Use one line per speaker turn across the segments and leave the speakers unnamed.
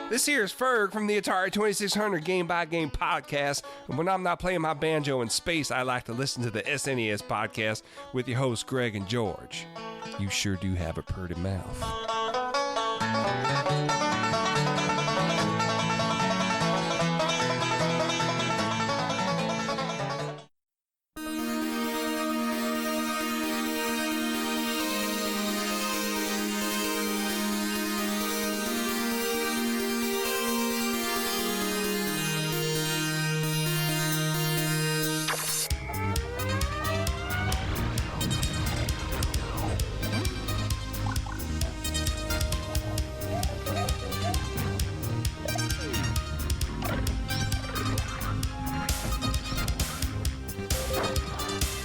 This here is Ferg from the Atari 2600 Game by Game podcast. And when I'm not playing my banjo in space, I like to listen to the SNES podcast with your hosts, Greg and George. You sure do have a pretty mouth.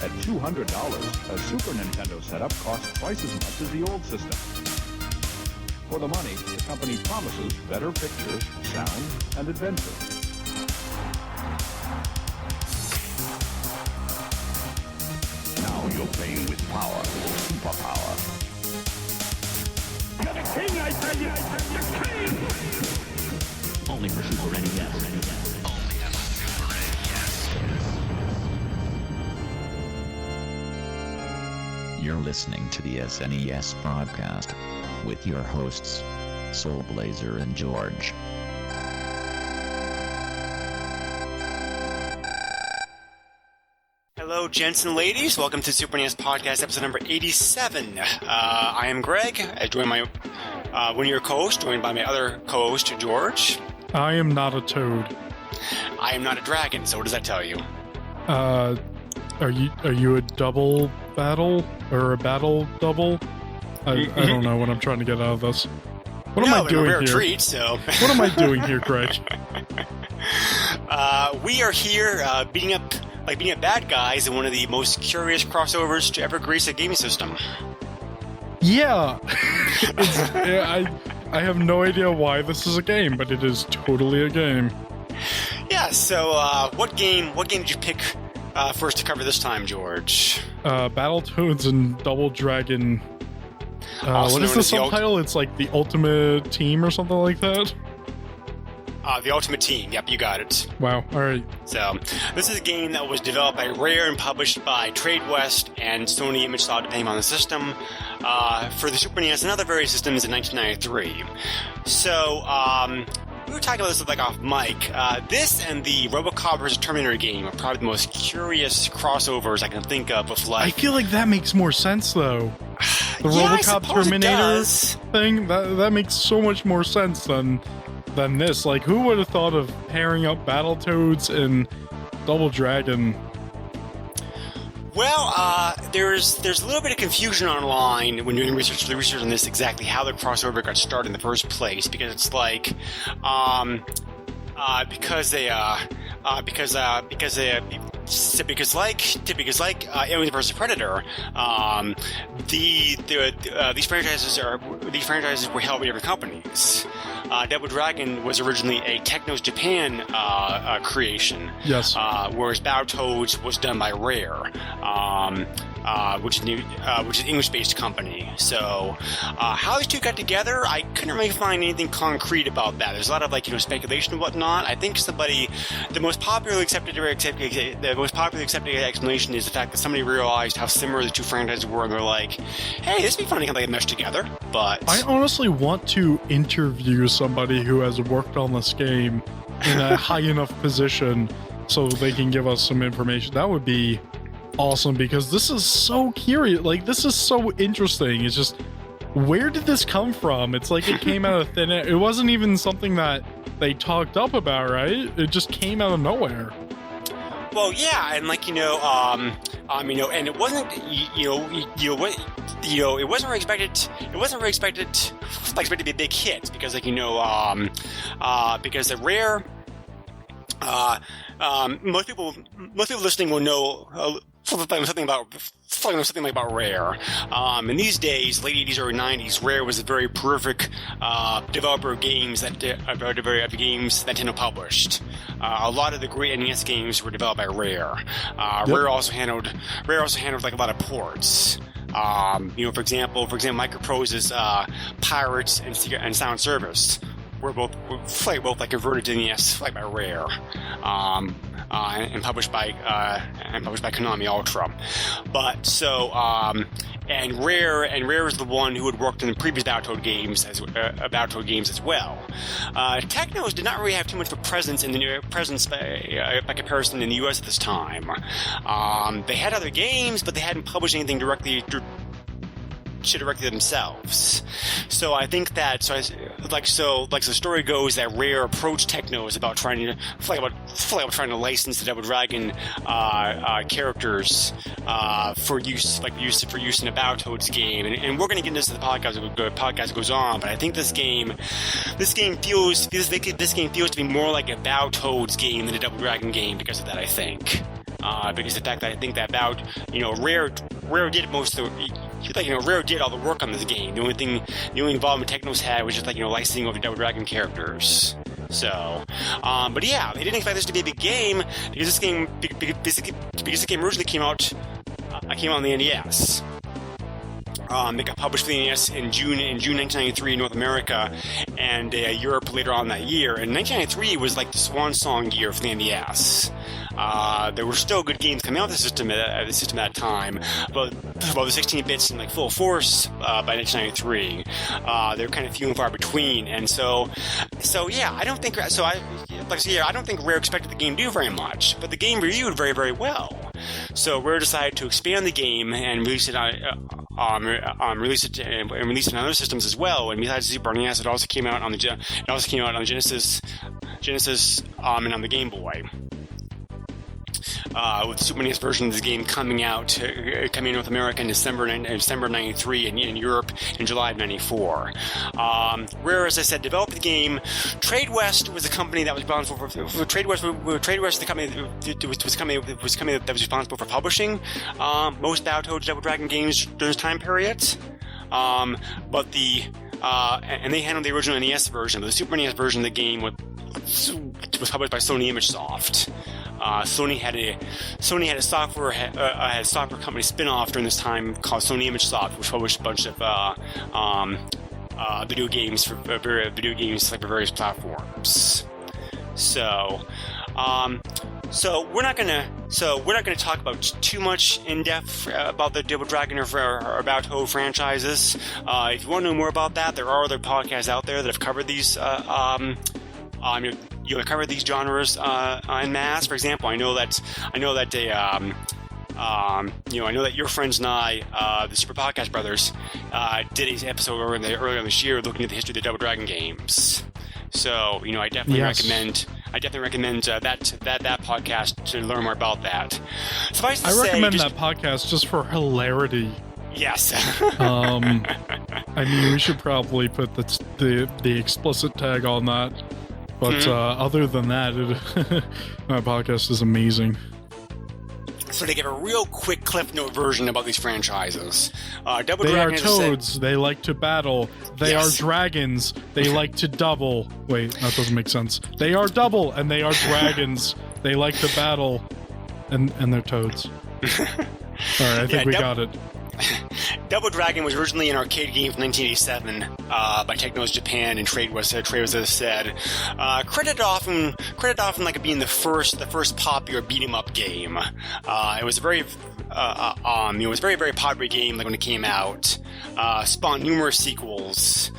At $200, a Super Nintendo setup costs twice as much as the old system. For the money, the company promises better pictures, sound, and adventure. Now you're playing with power, superpower. You're the king, I tell you! The king! Only for Super NES.
You're listening to the SNES broadcast with your hosts, Soul Blazer and George.
Hello, gents and ladies. Welcome to Super NES Podcast, episode number 87. I am Greg. I join my one of your co-hosts, joined by my other co-host, George.
I am not a toad.
I am not a dragon, so what does that tell you?
Are you a double battle or a battle double? I don't know what I'm trying to get out of this. What am I doing here?
Treat, so.
What am I doing here, Greg?
We are here beating up bad guys in one of the most curious crossovers to ever grace a gaming system.
Yeah. I have no idea why this is a game, but it is totally a game.
Yeah. So, what game did you pick first to cover this time, George?
Battletoads and Double Dragon. What is the subtitle? It's like the Ultimate Team or something like that?
The Ultimate Team. Yep, you got it.
Wow. All right.
So, this is a game that was developed by Rare and published by Trade West and Sony Image Style, depending on the system, for the Super NES and other various systems in 1993. So, we were talking about this off mic. This and the RoboCop vs. Terminator game are probably the most curious crossovers I can think of
I feel like that makes more sense, though. The RoboCop Terminator thing, that makes so much more sense than this. Like, who would have thought of pairing up Battletoads and Double Dragon?
Well, there's a little bit of confusion online when doing research on this, exactly how the crossover got started in the first place, because it's like, because Alien vs. Predator, these franchises were held by different companies. Double Dragon was originally a Technos Japan creation.
Yes.
Whereas Battletoads was done by Rare, which is an English-based company. So, how these two got together, I couldn't really find anything concrete about that. There's a lot of speculation and whatnot. I think the most popularly accepted explanation is the fact that somebody realized how similar the two franchises were, and they're like, "Hey, this would be fun to get mesh together." But
I honestly want to interview somebody who has worked on this game in a high enough position so they can give us some information. That would be awesome, because this is so curious. This is so interesting. It's just, where did this come from? It's like it came out of thin air. It wasn't even something that they talked up about, right? It just came out of nowhere.
Well, yeah, and and it wasn't, it wasn't really expected. It wasn't really expected to be a big hit, because, because the Rare, most people listening will know something about Rare. In these days, late 80s, early 90s, Rare was a very prolific developer of games that Nintendo published. A lot of the great NES games were developed by Rare. Yep. Rare also handled a lot of ports. For example, Microprose's Pirates and Sound Service were both like converted to NES by Rare, and published by Konami Ultra. But so and Rare is the one who had worked in the previous Battletoad games as well. Technos did not really have too much of a presence by comparison in the US at this time. They had other games, but they hadn't published anything directly themselves. So I think that the story goes that Rare approached Technos about trying to license the Double Dragon characters for use in a Battletoads game, and we're going to get into this as the podcast goes on. But I think this game feels to be more like a Battletoads game than a Double Dragon game because of that. I think. Because of the fact that I think that Rare did most of the, Rare did all the work on this game. The only involvement Technos had was just licensing over Double Dragon characters. So, but yeah, they didn't expect this to be a big game because this game originally came out on the NES. They got published for the NES in June 1993 in North America, and Europe later on that year. And 1993 was like the swan song year for the NES. There were still good games coming out of the system at that time, but the 16 bits in full force by 1993. They were kind of few and far between, and so yeah, I don't think Rare expected the game to do very much, but the game reviewed very, very well. So Rare decided to expand the game and release it on other systems as well. And besides the Super NES, it also came out on the Genesis, and on the Game Boy. With the Super NES version of the game coming in North America in December '93 and in Europe in July of '94. Rare, as I said, developed the game. TradeWest was the company that was responsible for the company that was responsible for publishing most Battletoads Double Dragon games during this time period. And they handled the original NES version, but the Super NES version of the game was published by Sony ImageSoft. Sony had a software company spin-off during this time called Sony ImageSoft, which published a bunch of video games for various platforms. So we're not gonna talk about too much in depth about the Double Dragon or Battletoad franchises. If you want to know more about that, there are other podcasts out there that have covered these. Cover these genres en masse. For example, I know that your friends and I, the Super Podcast Brothers, did an episode earlier this year looking at the history of the Double Dragon games. So, I definitely recommend that podcast to learn more about that.
I recommend that podcast just for hilarity.
Yes.
We should probably put the explicit tag on that. But other than that, my podcast is amazing.
So they give a real quick Cliff Note version about these franchises. Double
they
Dragon
are toads. They like to battle. They are dragons. They like to double. Wait, that doesn't make sense. They are double, and they are dragons. They like to battle, and they're toads. All right, I think we got it.
Double Dragon was originally an arcade game from 1987 by Technos Japan and TradeWest, as I said. Credited often like being the first popular beat 'em up game. It was a very very popular game when it came out. Spawned numerous sequels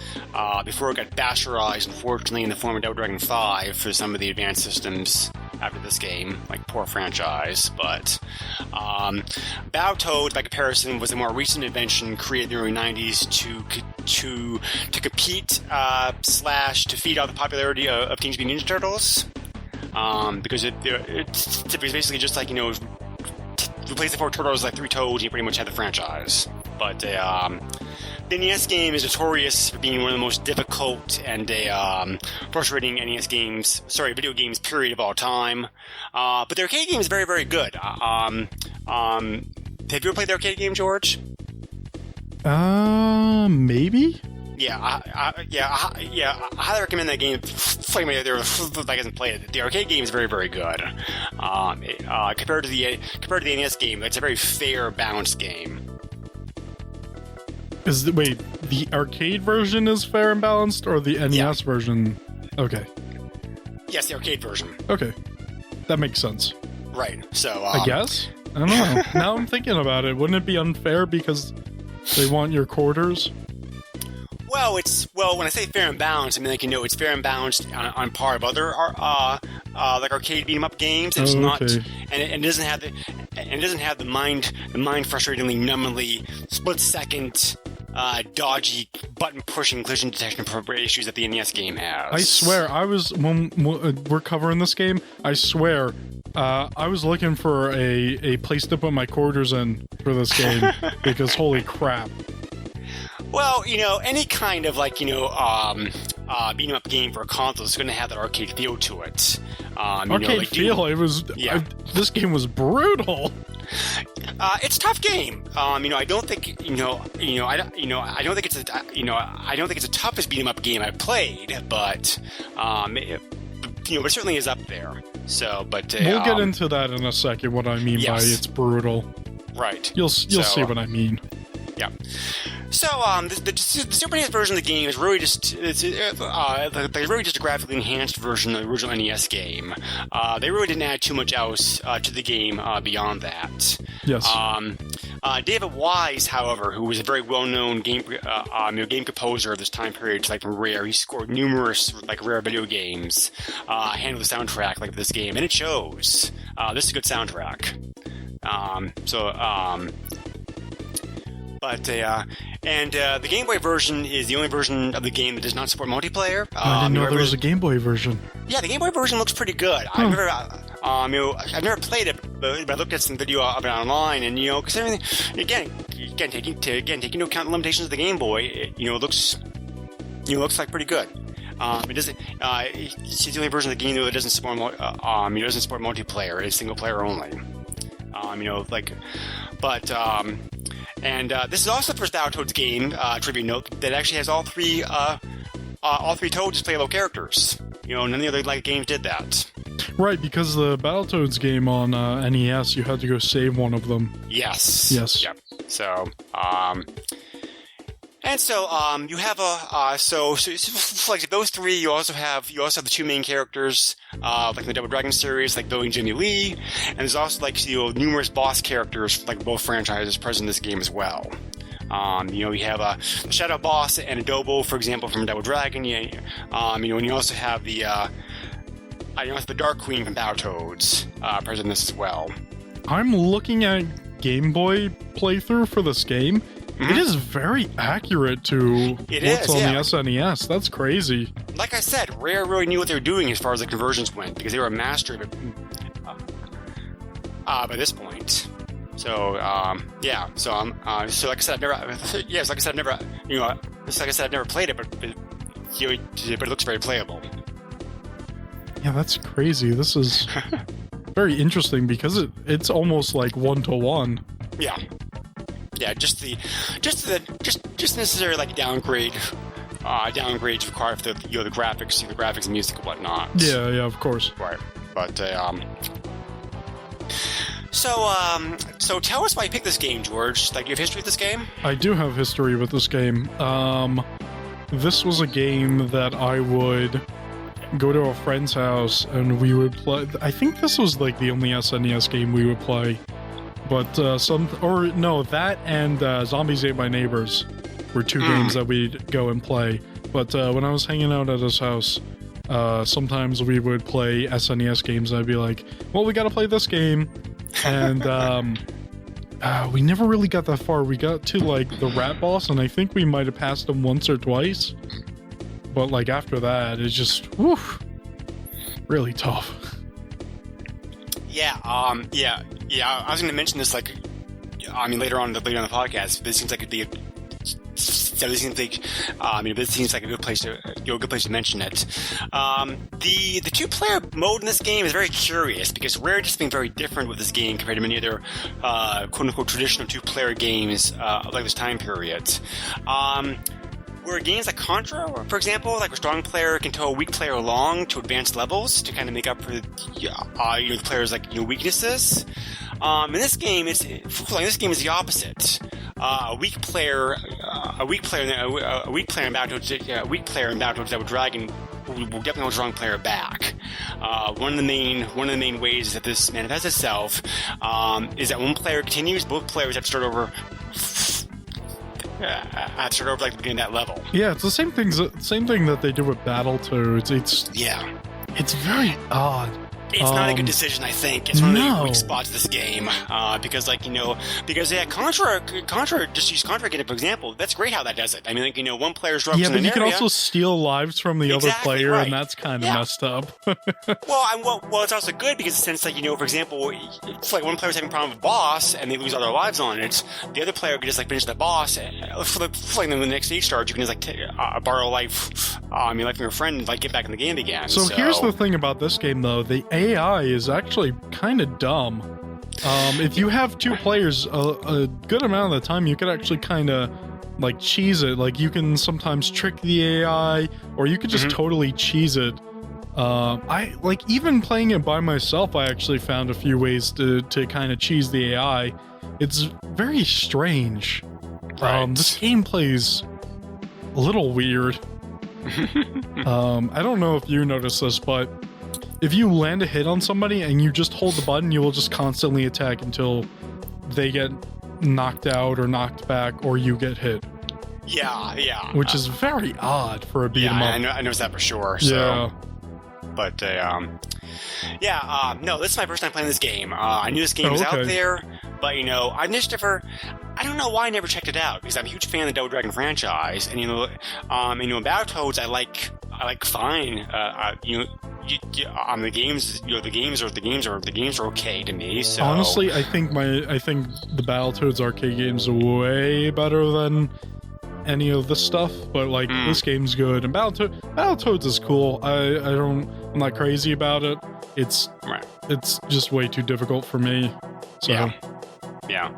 before it got bastardized, unfortunately, in the form of Double Dragon 5 for some of the advanced systems after this game, poor franchise. But Battletoads, by comparison, was a more recent invention created in the early 90s to compete to feed out the popularity of Teenage Mutant Ninja Turtles. Because it's basically just replace the 4 turtles like 3 toads, and you pretty much have the franchise. But the NES game is notorious for being one of the most difficult and frustrating video games period of all time. But the arcade game is very, very good. Have you ever played the arcade game, George?
Maybe.
Yeah, I highly recommend that game. If anybody hasn't played it, the arcade game is very, very good. Compared to the NES game, it's a very fair, balanced game.
The arcade version is fair and balanced, or the NES version? Okay.
Yes, the arcade version.
Okay. That makes sense.
Right. So
I guess? I don't know. Now I'm thinking about it. Wouldn't it be unfair because they want your quarters?
Well, when I say fair and balanced, I mean, like, it's fair and balanced on par of other like arcade beat 'em up games. It's not,
okay.
and it doesn't have the mind frustratingly, numbingly split second, dodgy button pushing collision detection issues that the NES game has.
I swear, when we're covering this game, I swear, I was looking for a place to put my quarters in for this game because holy crap.
Well, any kind of like, beat 'em up game for a console is going to have that arcade feel to it.
Arcade feel? It was.
Yeah.
This game was brutal.
It's a tough game. I don't think I don't think it's I don't think it's the toughest beat 'em up game I've played, but it certainly is up there. So, but
we'll get into that in a second. What I mean by it's brutal.
Right.
You'll see what I mean.
Yeah. So, the Super NES version of the game is really just a graphically enhanced version of the original NES game. They really didn't add too much else to the game beyond that.
Yes.
David Wise, however, who was a very well-known game composer of this time period, like from Rare, he scored numerous like Rare video games, handled the soundtrack like this game, and it shows. This is a good soundtrack. But the Game Boy version is the only version of the game that does not support multiplayer.
I didn't know there was a Game Boy version.
Yeah, the Game Boy version looks pretty good. I've never played it, but I looked at some video of it online, and because everything again taking into account the limitations of the Game Boy, it looks like pretty good. It doesn't. It's the only version of the game that doesn't support multiplayer. It's single player only. And this is also the first Battletoads game, trivia note, that actually has all three Toads as playable characters. None of the other games did that.
Right, because the Battletoads game on NES, you had to go save one of them.
Yes.
Yep.
So, you have like those three. You also have the two main characters, like in the Double Dragon series, like Billy and Jimmy Lee, and there's also numerous boss characters like both franchises present in this game as well. You have a Shadow Boss and Adobo, for example, from Double Dragon. And you also have the Dark Queen from Battletoads present in this as well.
I'm looking at Game Boy playthrough for this game. Mm-hmm. It is very accurate to what's on the SNES. That's crazy.
Like I said, Rare really knew what they were doing as far as the conversions went because they were a master of it by this point. So, So, like I said, I've never played it, but it looks very playable.
Yeah, that's crazy. This is very interesting because it's almost like 1-to-1.
Yeah. Yeah, just necessary downgrades required for the graphics and music and whatnot.
Yeah, of course.
Right, but So tell us why you picked this game, George. Do you have history with this game?
I do have history with this game. This was a game that I would go to a friend's house and we would play. I think this was the only SNES game we would play. But that and Zombies Ate My Neighbors were two games that we'd go and play. But when I was hanging out at his house, sometimes we would play SNES games. I'd be like, well, we gotta play this game. And we never really got that far. We got to the rat boss, and I think we might have passed him once or twice. But after that, it's just, really tough.
Yeah, I was going to mention this, later on in the podcast. This seems like it'd be this seems like a good place to mention it. The two-player mode in this game is very curious because Rare did something very different with this game compared to many other quote-unquote traditional two-player games of this time period. Where games like Contra, for example, where strong player can tow a weak player along to advanced levels to kind of make up for the player's weaknesses. In this game, is the opposite. A weak player in Battletoads Double Dragon will definitely hold the wrong player back. One of the main ways that this manifests itself is that when one player continues, both players have to start over. Like the beginning of that level.
Yeah, it's the same thing that they do with Battletoads. It's very odd.
It's not a good decision, I think. It's one of the weak spots of this game. Because Contra, just use Contra again, for example, that's great how that does it. I mean, one player's dropped in an area.
Yeah, but you can also steal lives from the other player, right. And that's kind of messed up.
well, it's also good because since, for example, it's like one player's having a problem with a boss and they lose all their lives on it, the other player can just, finish the boss. For the next stage starts, you can just, borrow life from your friend and, get back in the game again.
So here's the thing about this game, though. The AI is actually kind of dumb. If you have two players, a good amount of the time, you could actually kind of cheese it. You can sometimes trick the AI, or you could just totally cheese it. Even playing it by myself, I actually found a few ways to kind of cheese the AI. It's very strange.
Right.
This game plays a little weird. I don't know if you noticed this, but if you land a hit on somebody and you just hold the button, you will just constantly attack until they get knocked out or knocked back or you get hit.
Yeah.
Which is very odd for a beat 'em up.
I noticed that for sure. So.
Yeah.
But, no, this is my first time playing this game. I knew this game was out there, but, I don't know why I never checked it out, because I'm a huge fan of the Double Dragon franchise, and, in Battletoads, I like fine. The games are okay to me. So
honestly, I think the Battletoads arcade games are way better than any of this stuff, but this game's good, and Battletoads is cool. I'm not crazy about it. It's just way too difficult for me. So.
Yeah.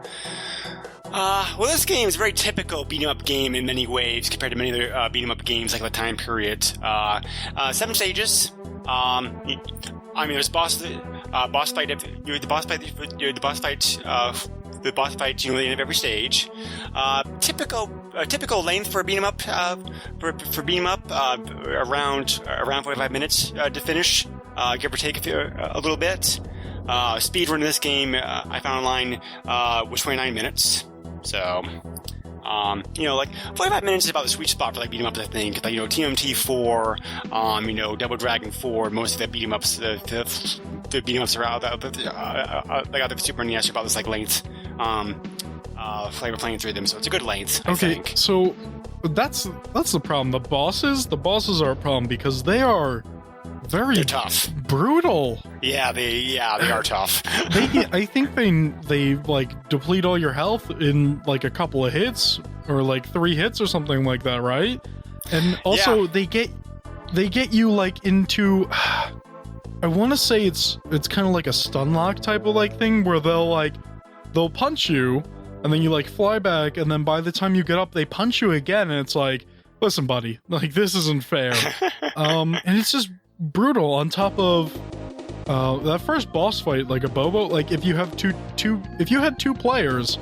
Well, this game is a very typical beat-em-up game in many ways compared to many other beat-em-up games like the time period. 7 stages. There's boss fight. The boss fight. The end of every stage. Typical length for a beat 'em up. For beat 'em up, around 45 minutes to finish. Give or take a little bit. Speed run in this game, I found online, was 29 minutes. So, 45 minutes is about the sweet spot for beat 'em ups, I think. TMT 4, Double Dragon 4, most of the beat 'em ups, the beat 'em ups are out. Out the Super NES about this length. Flavor playing through them, so it's a good length. I think.
So that's the problem. The bosses are a problem because they are
they're tough,
brutal.
Yeah, they are tough.
I think they deplete all your health in a couple of hits or 3 hits or something like that, right? And also they get you into I want to say it's kind of like a stun lock type of thing where they'll punch you and then you fly back, and then by the time you get up they punch you again, and it's listen buddy, this isn't fair. And it's just brutal. On top of that first boss fight, a Bobo, if you have if you had 2 players,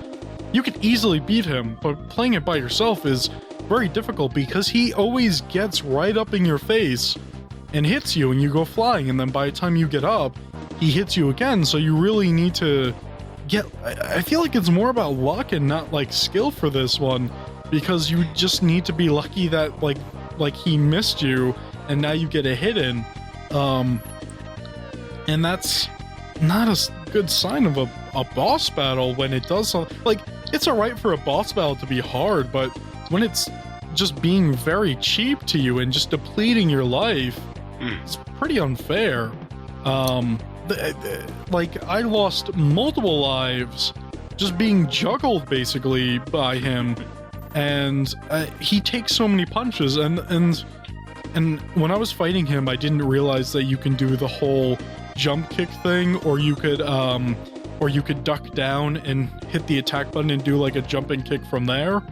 you could easily beat him, but playing it by yourself is very difficult because he always gets right up in your face and hits you and you go flying, and then by the time you get up he hits you again. So you really need to I feel like it's more about luck and not skill for this one, because you just need to be lucky that he missed you and now you get a hit in, and that's not a good sign of a boss battle when it does something. It's alright for a boss battle to be hard, but when it's just being very cheap to you and just depleting your life, it's pretty unfair. I lost multiple lives just being juggled basically by him, and he takes so many punches, and when I was fighting him, I didn't realize that you can do the whole jump kick thing, or you could duck down and hit the attack button and do a jumping kick from there.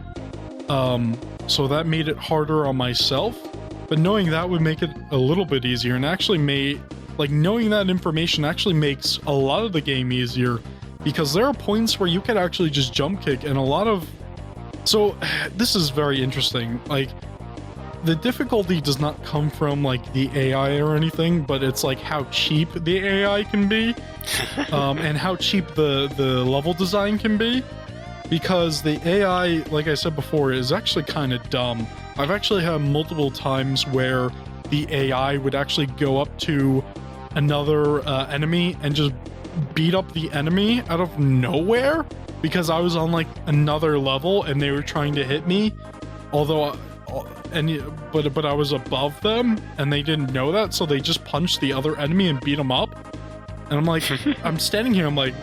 So that made it harder on myself, but knowing that would make it a little bit easier, and actually knowing that information actually makes a lot of the game easier, because there are points where you could actually just jump kick, and so this is very interesting. the difficulty does not come from like the AI or anything, but it's like how cheap the AI can be, and how cheap the level design can be, because the AI, like I said before, is actually kind of dumb. I've actually had multiple times where the AI would actually go up to another enemy and just beat up the enemy out of nowhere because I was on like another level and they were trying to hit me, although but I was above them and they didn't know that, so they just punched the other enemy and beat him up. And I'm like, I'm standing here, I'm like,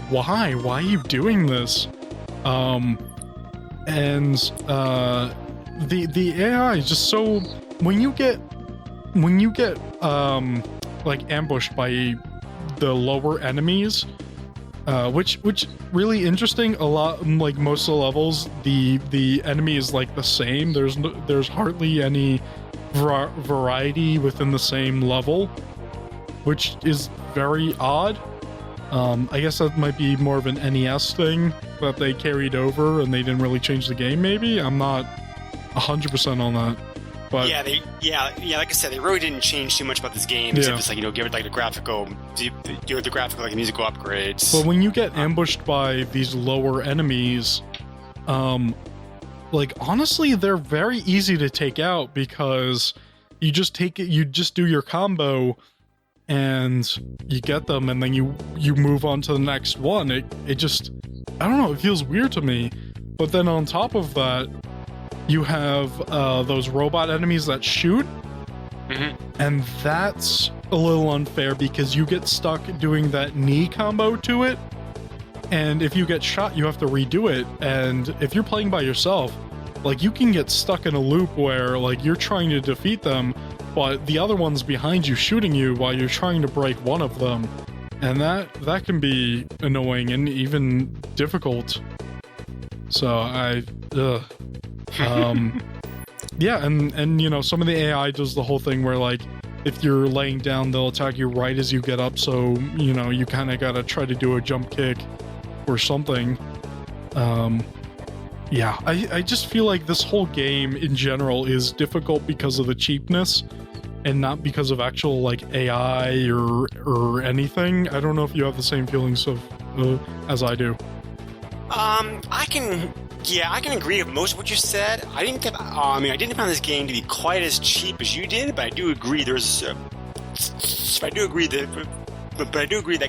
why are you doing this? The AI is just so, when you get like ambushed by the lower enemies, which really interesting. A lot, like most of the levels, the enemy is like the same. There's hardly any variety within the same level, which is very odd. I guess that might be more of an NES thing that they carried over and they didn't really change the game. Maybe I'm not 100% on that. But
like I said, they really didn't change too much about this game, except just like, give it like the graphical like musical upgrades.
But when you get ambushed by these lower enemies, like honestly, they're very easy to take out because you just do your combo and you get them, and then you move on to the next one. It just, I don't know, it feels weird to me. But then on top of that, you have those robot enemies that shoot, and that's a little unfair because you get stuck doing that knee combo to it, and if you get shot, you have to redo it. And if you're playing by yourself, like you can get stuck in a loop where like you're trying to defeat them, but the other one's behind you shooting you while you're trying to break one of them, and that can be annoying and even difficult. So yeah, and some of the AI does the whole thing where like if you're laying down, they'll attack you right as you get up, so you kind of gotta try to do a jump kick or something. Yeah, I just feel like this whole game in general is difficult because of the cheapness and not because of actual like AI or anything. I don't know if you have the same feelings as I do.
I can agree with most of what you said. I didn't find this game to be quite as cheap as you did, but I do agree that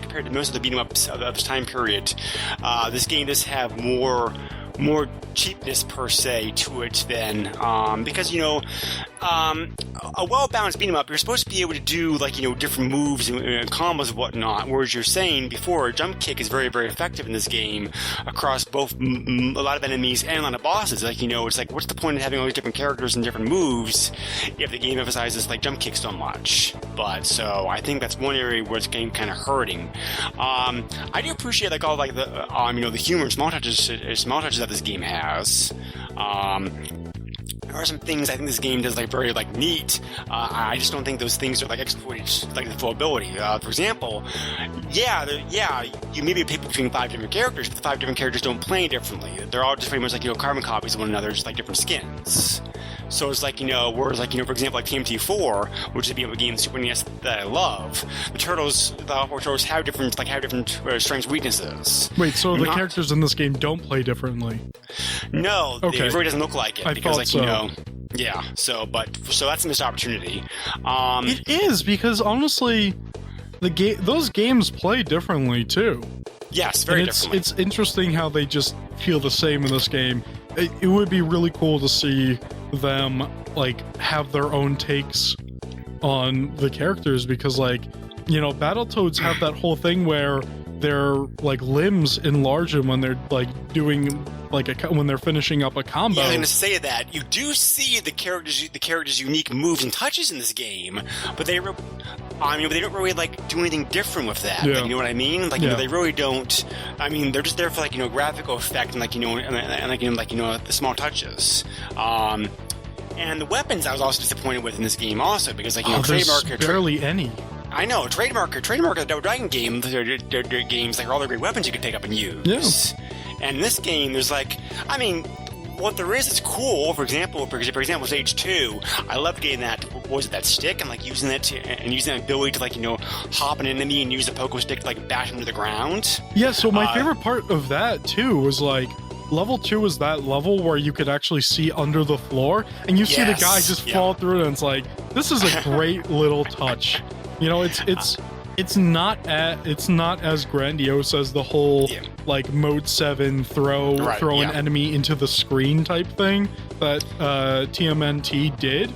compared to most of the beat 'em ups of this time period, this game does have more cheapness per se to it than because a well-balanced beat 'em up, you're supposed to be able to do like different moves and combos and whatnot, whereas you're saying before, jump kick is very, very effective in this game across both a lot of enemies and a lot of bosses. Like it's like, what's the point of having all these different characters and different moves if the game emphasizes like jump kick so much? But so I think that's one area where this game kind of hurting. I do appreciate like all like the humor and small touches that this game has. There are some things I think this game does like very like neat. I just don't think those things are like exploited like the full ability. For example, you maybe pick between 5 different characters, but the 5 different characters don't play differently. They're all just pretty much like carbon copies of one another, just like different skins. So it's like whereas like for example, like TMT4, which is a game in Super NES that I love, the turtles have different strengths, weaknesses.
Wait, so the characters in this game don't play differently?
No,
okay.
It really doesn't look like it.
I
because
thought so.
Yeah. So that's a missed opportunity.
It is, because honestly, those games play differently too.
Yes, very differently.
It's interesting how they just feel the same in this game. It would be really cool to see them like have their own takes on the characters, because like Battletoads have that whole thing where their like limbs enlarge them when they're like doing like when they're finishing up a combo.
Yeah, I'm gonna say that you do see the characters' unique moves and touches in this game, but they don't really like do anything different with that.
Yeah.
Like, you know what I mean? Like they really don't. I mean, they're just there for like graphical effect and the small touches. And the weapons I was also disappointed with in this game also, because like
there's barely any.
I know, trademark of the Double Dragon game, their games, like all the great weapons you can take up and use.
Yes.
And in this game, there's like, I mean, what there is cool. For example, Stage 2, I love getting that. What was it, that stick, and like using that ability to, like, you know, hop an enemy and use the pogo stick to, like, bash him to the ground.
Yeah. So my favorite part of that too was like. Level 2 is that level where you could actually see under the floor, and you see the guy just fall through it, and it's like, this is a great little touch. You know, it's not as grandiose as the whole like Mode 7 throw an enemy into the screen type thing that TMNT did.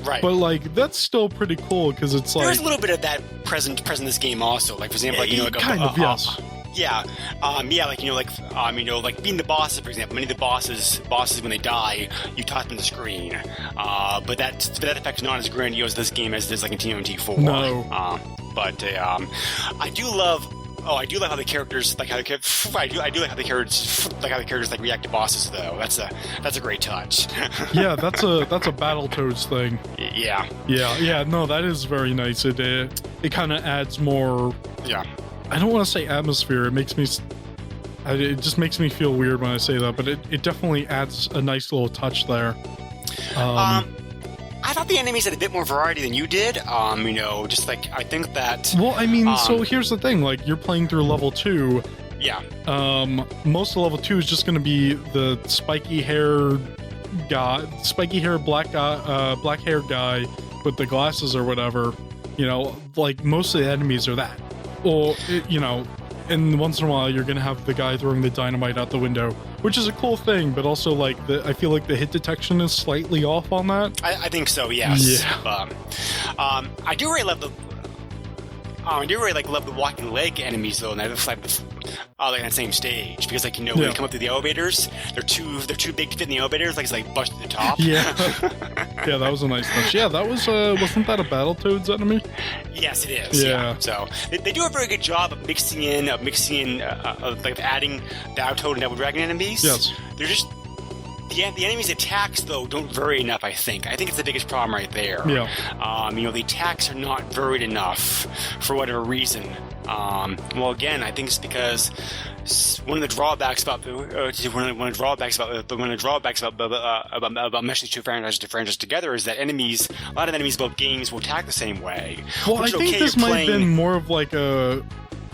Right. But like that's still pretty cool because it's like
there's a little bit of that present in this game also. Like, for example, like, you know, like
kind of yes.
Yeah, like, you know, like being the bosses, for example. Many of the bosses when they die, you toss them on the screen. But that effect's not as grandiose this game as it is like in TMNT4.
No.
But I do love how the characters like react to bosses though. That's a great touch.
Yeah, that's a Battletoads thing.
Yeah.
No, that is very nice. It kind of adds more.
Yeah.
I don't want to say atmosphere. It just makes me feel weird when I say that, but it definitely adds a nice little touch there.
I thought the enemies had a bit more variety than you did. You know, just like I think that.
Well, I mean, so here's the thing: like you're playing through level 2.
Yeah.
Most of level 2 is just going to be the spiky hair black hair guy with the glasses or whatever. You know, like most of the enemies are that. Or, you know, and once in a while you're going to have the guy throwing the dynamite out the window, which is a cool thing, but also, like, I feel like the hit detection is slightly off on that.
I think so, yes.
Yeah.
I do really love the walking leg enemies, though, and that's like on the same stage, because, like, you know, when you come up through the elevators, they're too big to fit in the elevators, like it's like bust to the top.
Yeah. Yeah, that was a nice touch. Yeah, that was wasn't that a Battletoads enemy?
Yes, it is. Yeah. So they do a very good job of mixing in like adding Battletoad and Double Dragon enemies.
Yes.
They're just the enemy's attacks, though, don't vary enough, I think. I think it's the biggest problem right there.
Yeah.
You know, the attacks are not varied enough for whatever reason. Well, again, I think it's because one of the drawbacks about meshing two franchises together is that a lot of enemies of both games will attack the same way.
Well, I think this might have been more of like a...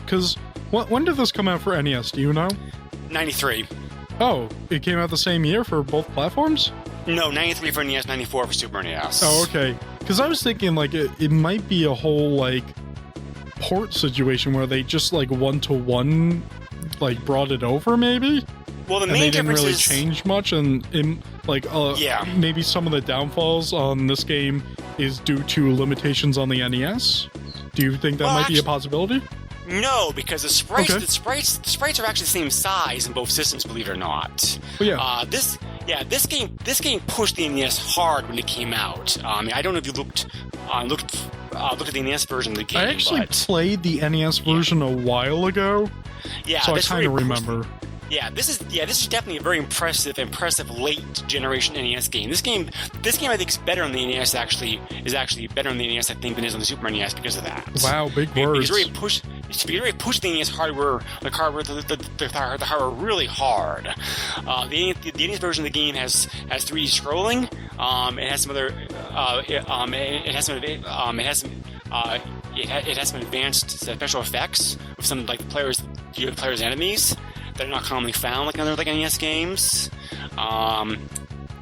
Because when did this come out for NES? Do you know?
93.
Oh, it came out the same year for both platforms?
No, 93 for NES, 94 for Super NES.
Oh, okay. Because I was thinking, like, it might be a whole, like, port situation where they just, like, one-to-one, like, brought it over, maybe?
Well, the main
they didn't
difference
really
is...
change much, and maybe some of the downfalls on this game is due to limitations on the NES? Do you think that might be a possibility?
No, because the sprites are actually the same size in both systems, believe it or not.
Well, yeah.
This game pushed the NES hard when it came out. I don't know if you looked at the NES version of the game.
I actually played the NES version a while ago.
Yeah,
so I kind of remember.
Yeah, this is definitely a very impressive late generation NES game. This game I think is better on the NES. Is actually better on the NES, I think, than it is on the Super NES because of that.
Wow, big words.
It's really pushed the NES hardware, the hardware really hard. The NES version of the game has 3D scrolling. It has some other. It has some advanced special effects with some like players' enemies that are not commonly found like in other NES games. But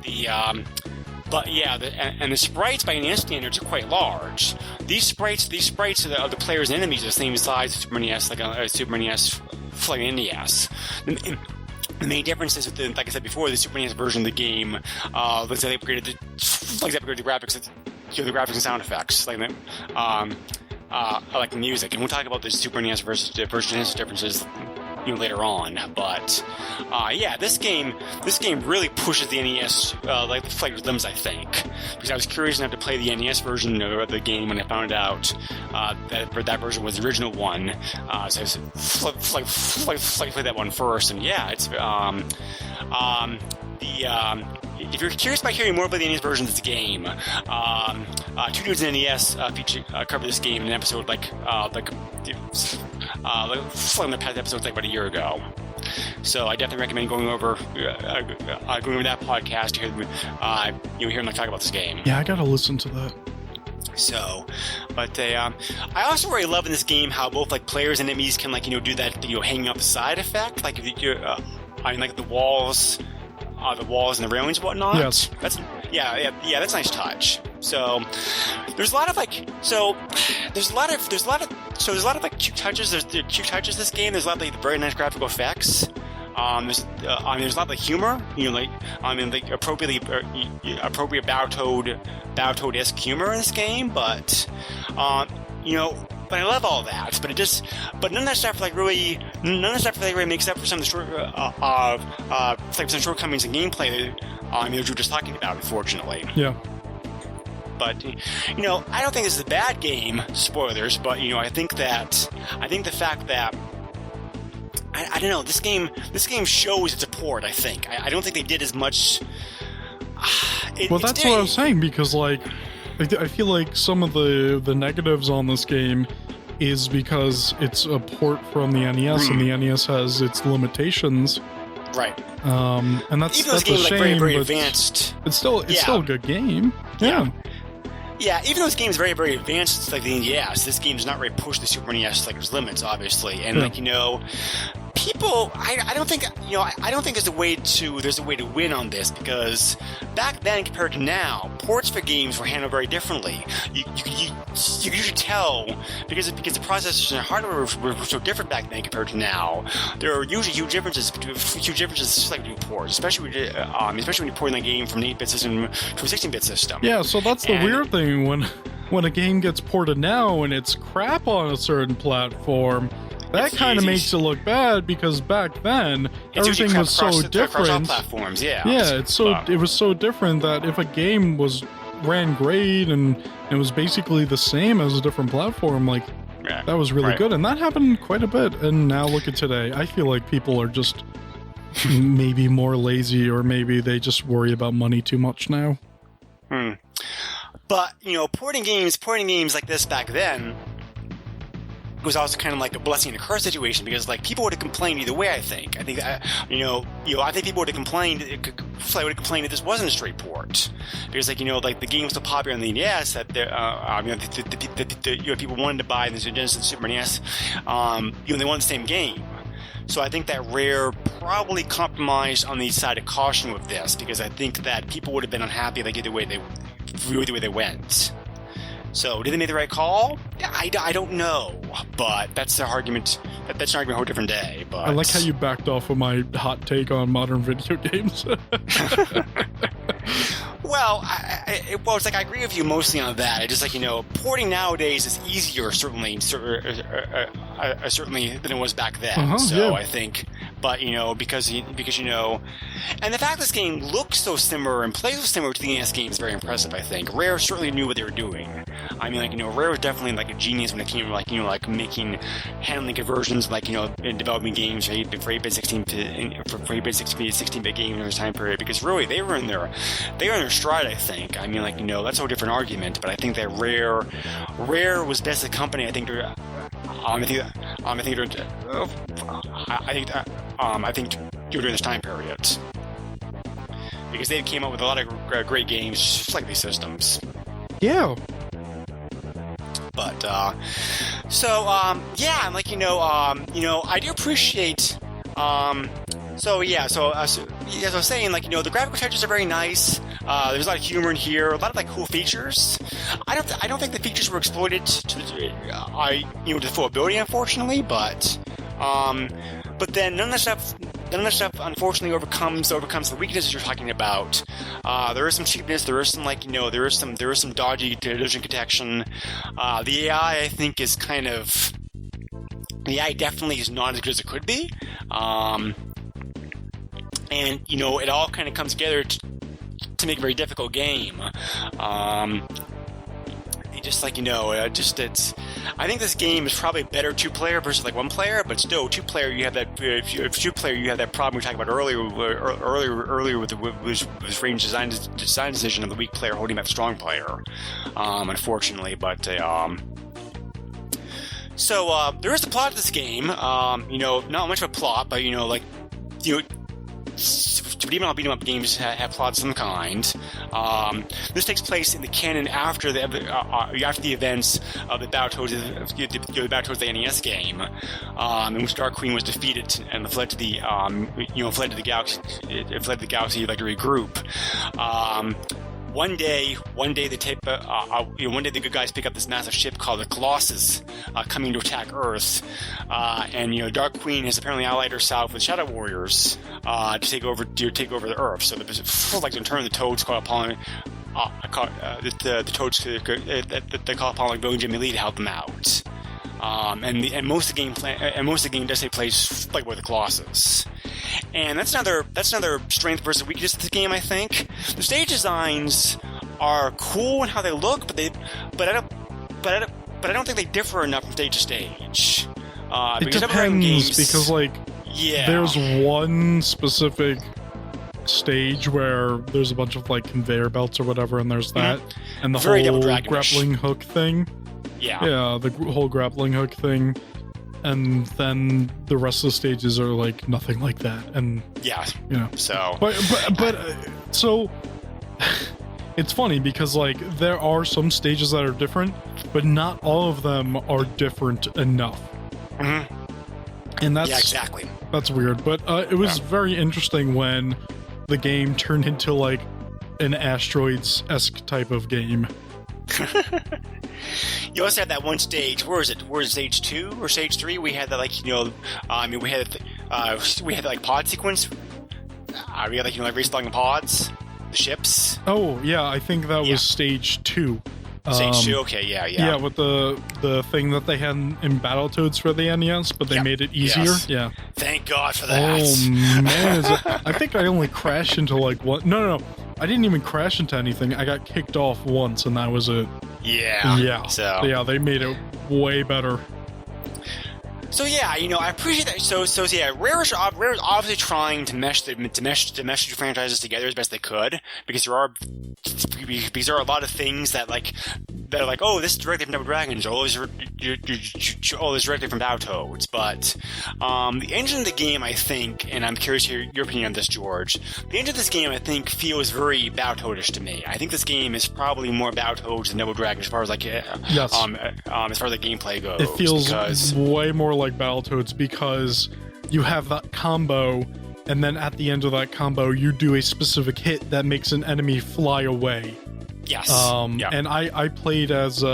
yeah, the sprites by NES standards are quite large. These sprites of the players' enemies are the same size as Super NES, like Super NES, like NES. The main difference is, like I said before, the Super NES version of the game, let's say they upgraded the graphics, the graphics and sound effects, like the music, and we'll talk about the Super NES versus NES differences later on, but this game really pushes the NES like the flagrant limbs, I think, because I was curious enough to play the NES version of the game when I found out that version was the original one. So I play that one first, and yeah, it's if you're curious about hearing more about the NES version of this game, Two Dudes in the NES covered this game in an episode like the past episodes like about a year ago. So I definitely recommend going over that podcast to hear them talk about this game.
Yeah, I gotta listen to that.
So, but I also really love in this game how both like players and enemies can do that hanging off the side effect, like if you like the walls and the railings and whatnot.
Yes.
That's that's a nice touch. So there's a lot of cute touches. There's cute touches in this game. There's a lot of very nice graphical effects. There's a lot of humor. Appropriate Battletoad-esque humor in this game, but but I love all that. But none of that stuff really makes up for some of the some shortcomings in gameplay that you were just talking about, unfortunately.
Yeah.
But I don't think this is a bad game. Spoilers, but I think the fact that I don't know, this game shows its port. I think I don't think they did as much.
That's what I was saying, because I feel like some of the negatives on this game is because it's a port from the NES, and the NES has its limitations.
Right.
And that's
even though this game
a
is
shame,
very
but
advanced.
It's still a good game. Yeah.
Yeah, even though this game is very, very advanced, it's like the NES, this game does not really push the Super NES its limits, obviously. And people, I don't think there's a way to win on this, because back then compared to now, ports for games were handled very differently. You could usually tell because the processors and hardware were so different back then compared to now. There are usually huge differences between ports, especially when you're porting that game from an 8-bit system to a 16-bit system.
Yeah, so that's the weird thing when a game gets ported now and it's crap on a certain platform. That kind of makes it look bad, because back then everything was so different.
Platforms, yeah.
Yeah, it was so different that if a game ran great and it was basically the same as a different platform, that was really good, and that happened quite a bit. And now look at today. I feel like people are just maybe more lazy, or maybe they just worry about money too much now.
But porting games like this back then was also kind of like a blessing and a curse situation, because people would have complained either way. I think I think people would have complained. If this wasn't a straight port, because the game was so popular on the NES that people wanted to buy the Genesis and Super NES. They wanted the same game. So I think that Rare probably compromised on the side of caution with this, because I think that people would have been unhappy either way they went. So, did they make the right call? I don't know, but that's an argument. That's an argument for a different day. But
I like how you backed off of my hot take on modern video games.
Well, it's I agree with you mostly on that. It's just porting nowadays is easier, certainly than it was back then. I think, but because and the fact this game looks so similar and plays so similar to the NES game is very impressive. I think Rare certainly knew what they were doing. Rare was definitely a genius when it came to handling conversions, in developing games for 8-bit 16-bit games in this time period, because really they were in their stride. I think. That's a whole different argument, but I think that Rare was best as a company. I think during this time period, because they came up with a lot of great games just like these systems.
Yeah.
But I do appreciate. As I was saying, the graphical touches are very nice. There's a lot of humor in here, a lot of cool features. I don't think the features were exploited to the full ability, unfortunately. But then none of that stuff unfortunately overcomes the weaknesses you're talking about. There is some cheapness. There is some there is some dodgy collision detection. The AI, I think, is kind of. The AI definitely is not as good as it could be. And it all kind of comes together to make a very difficult game. I think this game is probably better 2-player versus 1-player, but still 2-player you have that. If 2-player you have that problem we talked about earlier with the range design decision of the weak player holding back the strong player. Unfortunately, but. So there is a plot to this game. Not much of a plot, but beat 'em up games have plots of some kind. This takes place in the canon after the events of the Battletoads, the Battletoads the NES game, in which Dark Queen was defeated and fled to the galaxy. It fled to the galaxy like to regroup. One day one day the good guys pick up this massive ship called the Colossus, coming to attack Earth, and Dark Queen has apparently allied herself with Shadow Warriors to take over the Earth. So in turn, the Toads call upon the Toads they call upon like Bill and Jimmy Lee to help them out. And most of the game does take place like with the Colossus. And that's another strength versus weakness of the game, I think. The stage designs are cool in how they look, but I don't think they differ enough from stage to stage.
It depends because there's one specific stage where there's a bunch of like conveyor belts or whatever, and there's that, and the
Very
whole
Double Dragonish.
grappling hook thing. Yeah, the whole grappling hook thing. And then the rest of the stages are like nothing like that, and so it's funny because like there are some stages that are different, but not all of them are different enough. And that's weird. But it was very interesting when the game turned into like an Asteroids-esque type of game.
You also had that one stage. Where is it? Where is stage 2 or stage 3? We had that we had like pod sequence. We had respawning pods, the ships.
Oh yeah, I think that was stage 2.
Stage 2. Okay, yeah.
Yeah, with the thing that they had in Battletoads for the NES, but they made it easier.
Yes.
Yeah.
Thank God for that.
Oh man, I think I only crashed into like one. No. I didn't even crash into anything. I got kicked off once, and that was it.
Yeah.
So they made it way better.
So I appreciate that. So Rare's obviously trying to mesh the two franchises together as best they could, because there are a lot of things that are like, oh, this is directly from Double Dragons, or this is directly from Battletoads. But the engine of the game, I think, and I'm curious to hear your opinion on this, George. The engine of this game, I think, feels very Battletoadish to me. I think this game is probably more Battletoads than Double Dragons as far as as far as the gameplay goes.
It feels way more like Battletoads because you have that combo, and then at the end of that combo, you do a specific hit that makes an enemy fly away.
Yes.
And I played as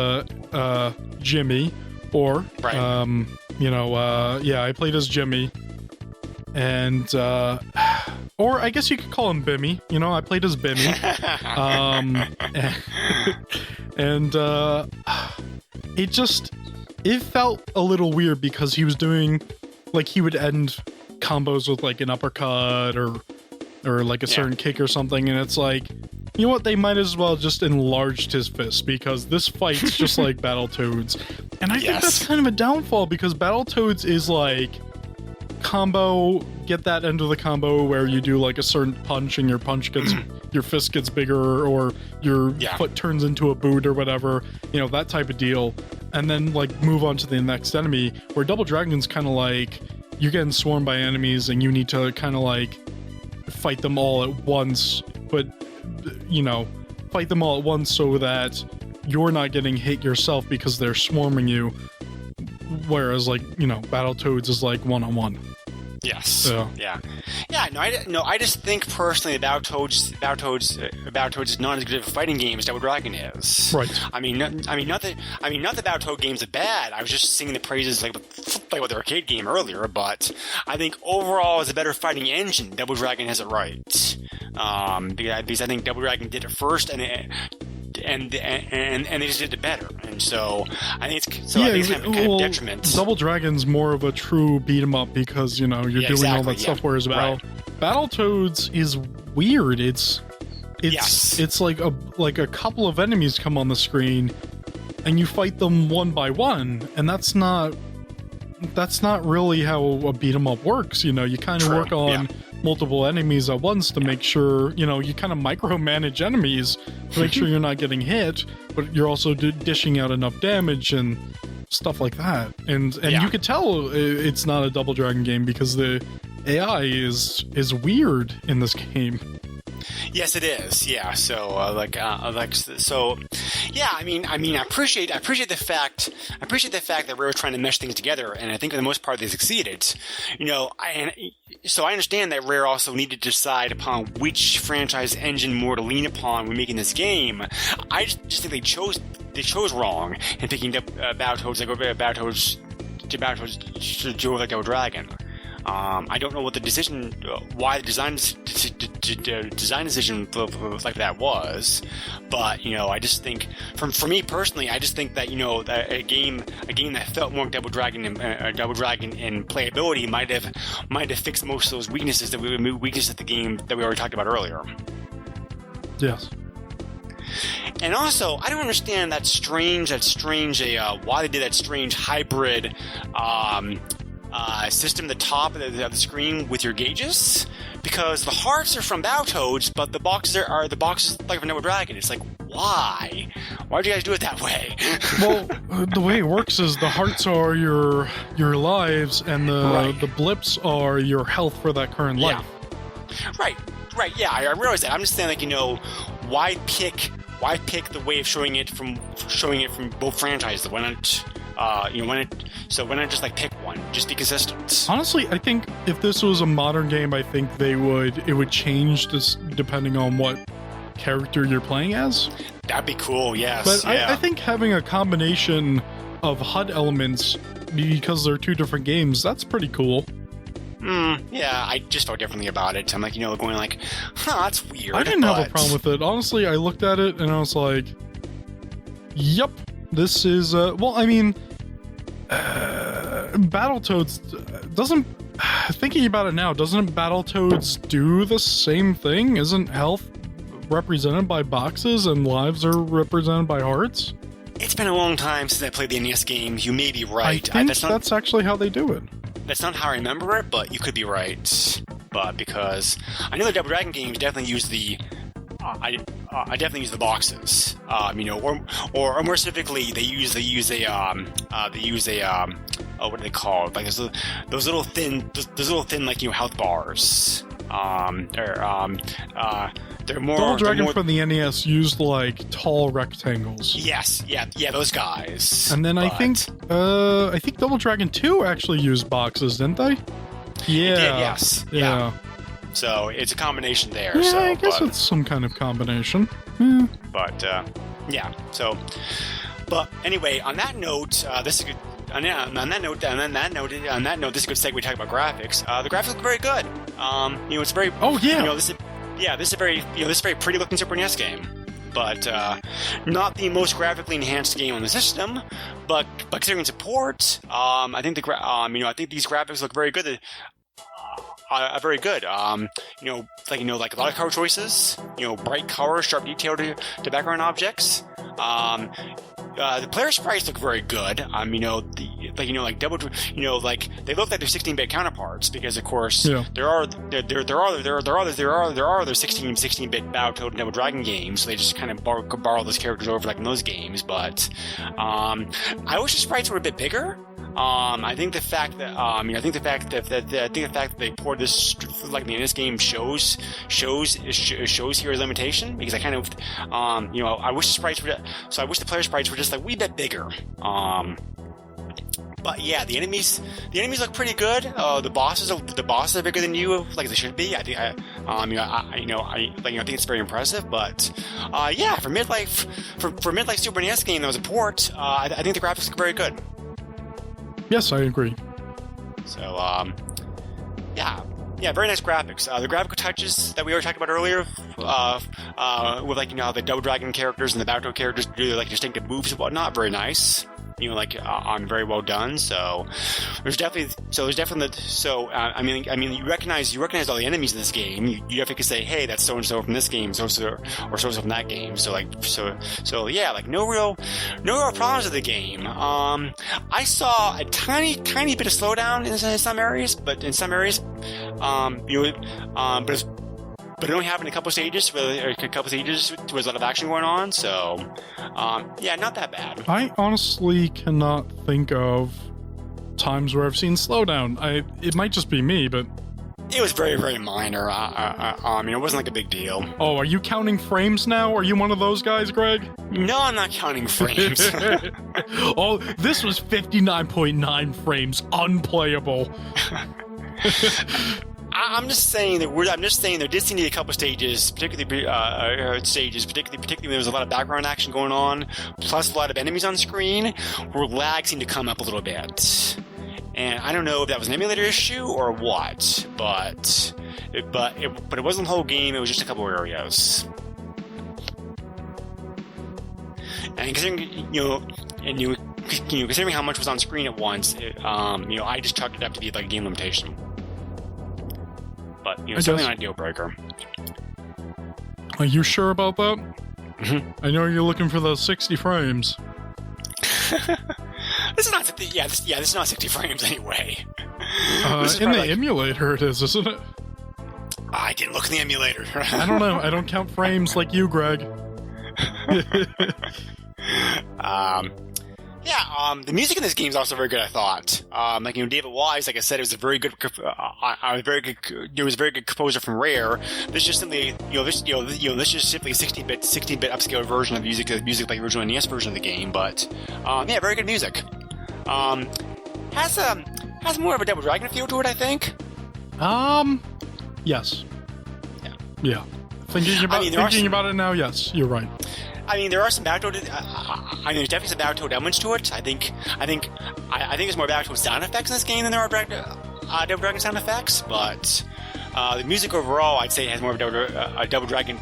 Jimmy, or I played as Jimmy, and or I guess you could call him Bimmy. I played as Bimmy. It felt a little weird because he was doing, like, he would end combos with like an uppercut or like a certain kick or something, and it's like, you know what, they might as well just enlarged his fist, because this fight's just like Battletoads. And I think that's kind of a downfall, because Battletoads is like combo, get that end of the combo where you do like a certain punch and your punch gets your fist gets bigger, or your foot turns into a boot or whatever, that type of deal, and then like move on to the next enemy. Where Double Dragon's kind of like you're getting swarmed by enemies and you need to kind of like fight them all at once, but fight them all at once so that you're not getting hit yourself because they're swarming you, whereas Battletoads is like one-on-one.
Yes. I just think personally Battletoads is not as good of a fighting game as Double Dragon is.
Right.
I mean, not that Battletoad games are bad. I was just singing the praises like with the arcade game earlier, but I think overall as a better fighting engine, Double Dragon has it right. Because I think Double Dragon did it first, and they just did it better, and so I think it's kind of detriment.
Double Dragon's more of a true beat 'em up because you're doing all that stuff, whereas Battletoads is weird. It's like a couple of enemies come on the screen, and you fight them one by one, and that's not really how a beat 'em up works. You kind of work on multiple enemies at once to make sure, you kind of micromanage enemies to make sure you're not getting hit, but you're also dishing out enough damage and stuff like that. And you could tell it's not a Double Dragon game because the AI is weird in this game.
Yes, it is. Yeah. So, so, yeah. I mean, I appreciate the fact that Rare trying to mesh things together, and I think for the most part they succeeded. So I understand that Rare also needed to decide upon which franchise engine more to lean upon when making this game. I just think they chose wrong in picking up Battletoads to go like Double Dragon. I don't know what the decision, why the design decision like that was, but I just think, for me personally, I just think that that a game that felt more Double Dragon in playability might have fixed most of those weaknesses of the game that we already talked about earlier.
Yes.
And also, I don't understand why they did that strange hybrid system at the top of the screen with your gauges, because the hearts are from Battletoads, but the boxes are like from Double Dragon. It's like, why? Why'd you guys do it that way?
Well, the way it works is the hearts are your lives, and the blips are your health for that current life.
Right. Yeah, I realize that. I'm just saying, why pick the way of showing it from both franchises? Why not? Why not just pick one? Just be consistent.
Honestly, I think if this was a modern game, I think it would change this depending on what character you're playing as.
That'd be cool, yes.
But I think having a combination of HUD elements, because they're two different games, that's pretty cool.
Yeah, I just felt differently about it. I'm going that's weird.
I didn't have a problem with it. Honestly, I looked at it and I was like, yep, this is, Battletoads doesn't, thinking about it now, doesn't Battletoads do the same thing? Isn't health represented by boxes and lives are represented by hearts?
It's been a long time since I played the NES game. You may be right.
I think that's actually how they do it.
That's not how I remember it, but you could be right. But because I know the Double Dragon games definitely use the I definitely use the boxes. Or more specifically, they use a what are they called? Like those little thin health bars. They're more.
Double Dragon from the NES used tall rectangles.
Yes, yeah, those guys.
And then I think Double Dragon 2 actually used boxes, didn't they? Yeah.
It did, yes.
Yeah.
So it's a combination there.
Yeah,
so,
I guess it's some kind of combination.
But yeah. So, but anyway, on that note, this is good. On that note, this is a good segue to talk about graphics. The graphics look very good. It's very.
Oh yeah.
This is a very pretty looking Super NES game. But not the most graphically enhanced game on the system. But considering support, I think I think these graphics look very good. Very good. Like a lot of color choices. Bright colors, sharp detail to background objects. The player sprites look very good. They look like their 16-bit counterparts because, of course, there are other 16-bit Battletoad and Double Dragon games. So they just kind of borrow those characters over in those games. But I wish the sprites were a bit bigger. I think the fact that they poured this in this game shows here a limitation, because I kind of I wish the player sprites were just a wee bit bigger. But yeah, the enemies look pretty good. The bosses are bigger than you, like they should be. I think I think it's very impressive. But yeah, for midlife Super NES game that was a port, I think the graphics look very good.
Yes, I agree.
So, yeah, very nice graphics. The graphical touches that we were talking about earlier, with the Double Dragon characters and the Battletoad characters do distinctive moves and whatnot, very nice. Very well done. So there's definitely you recognize all the enemies in this game. You definitely could say, hey, that's so and so from this game, so from that game. So yeah, no real problems with the game. I saw a tiny bit of slowdown in some areas, but it only happened in a couple stages where there's a lot of action going on. So, yeah, not that bad.
I honestly cannot think of times where I've seen slowdown. It might just be me, but
It was very, very minor. It wasn't like a big deal.
Oh, are you counting frames now? Are you one of those guys, Greg?
No, I'm not counting frames.
Oh, this was 59.9 frames, unplayable.
I'm just saying there did seem to be a couple stages, particularly when there was a lot of background action going on, plus a lot of enemies on screen, where lag seemed to come up a little bit. And I don't know if that was an emulator issue or what, but it wasn't the whole game. It was just a couple of areas. And considering how much was on screen at once, I just chalked it up to be like a game limitation. But certainly not a deal breaker.
Are you sure about that?
Mm-hmm.
I know you're looking for those 60 frames.
This is not 60 frames anyway.
In the emulator it is, isn't it?
I didn't look in the emulator.
I don't know. I don't count frames like you, Greg.
The music in this game is also very good, I thought. David Wise, like I said, it was a very good, a very good composer from Rare. This is just simply, this is simply a 16-bit upscaled version of music like the original NES version of the game. But, very good music. Has more of a Double Dragon feel to it, I think.
Yes. Yeah. Thinking about it now, yes, you're right.
There are some Battletoad. There's definitely some Battletoad elements to it. I think there's more Battletoad sound effects in this game than there are Double Dragon sound effects. But the music overall, I'd say, has more of a Double Dragon,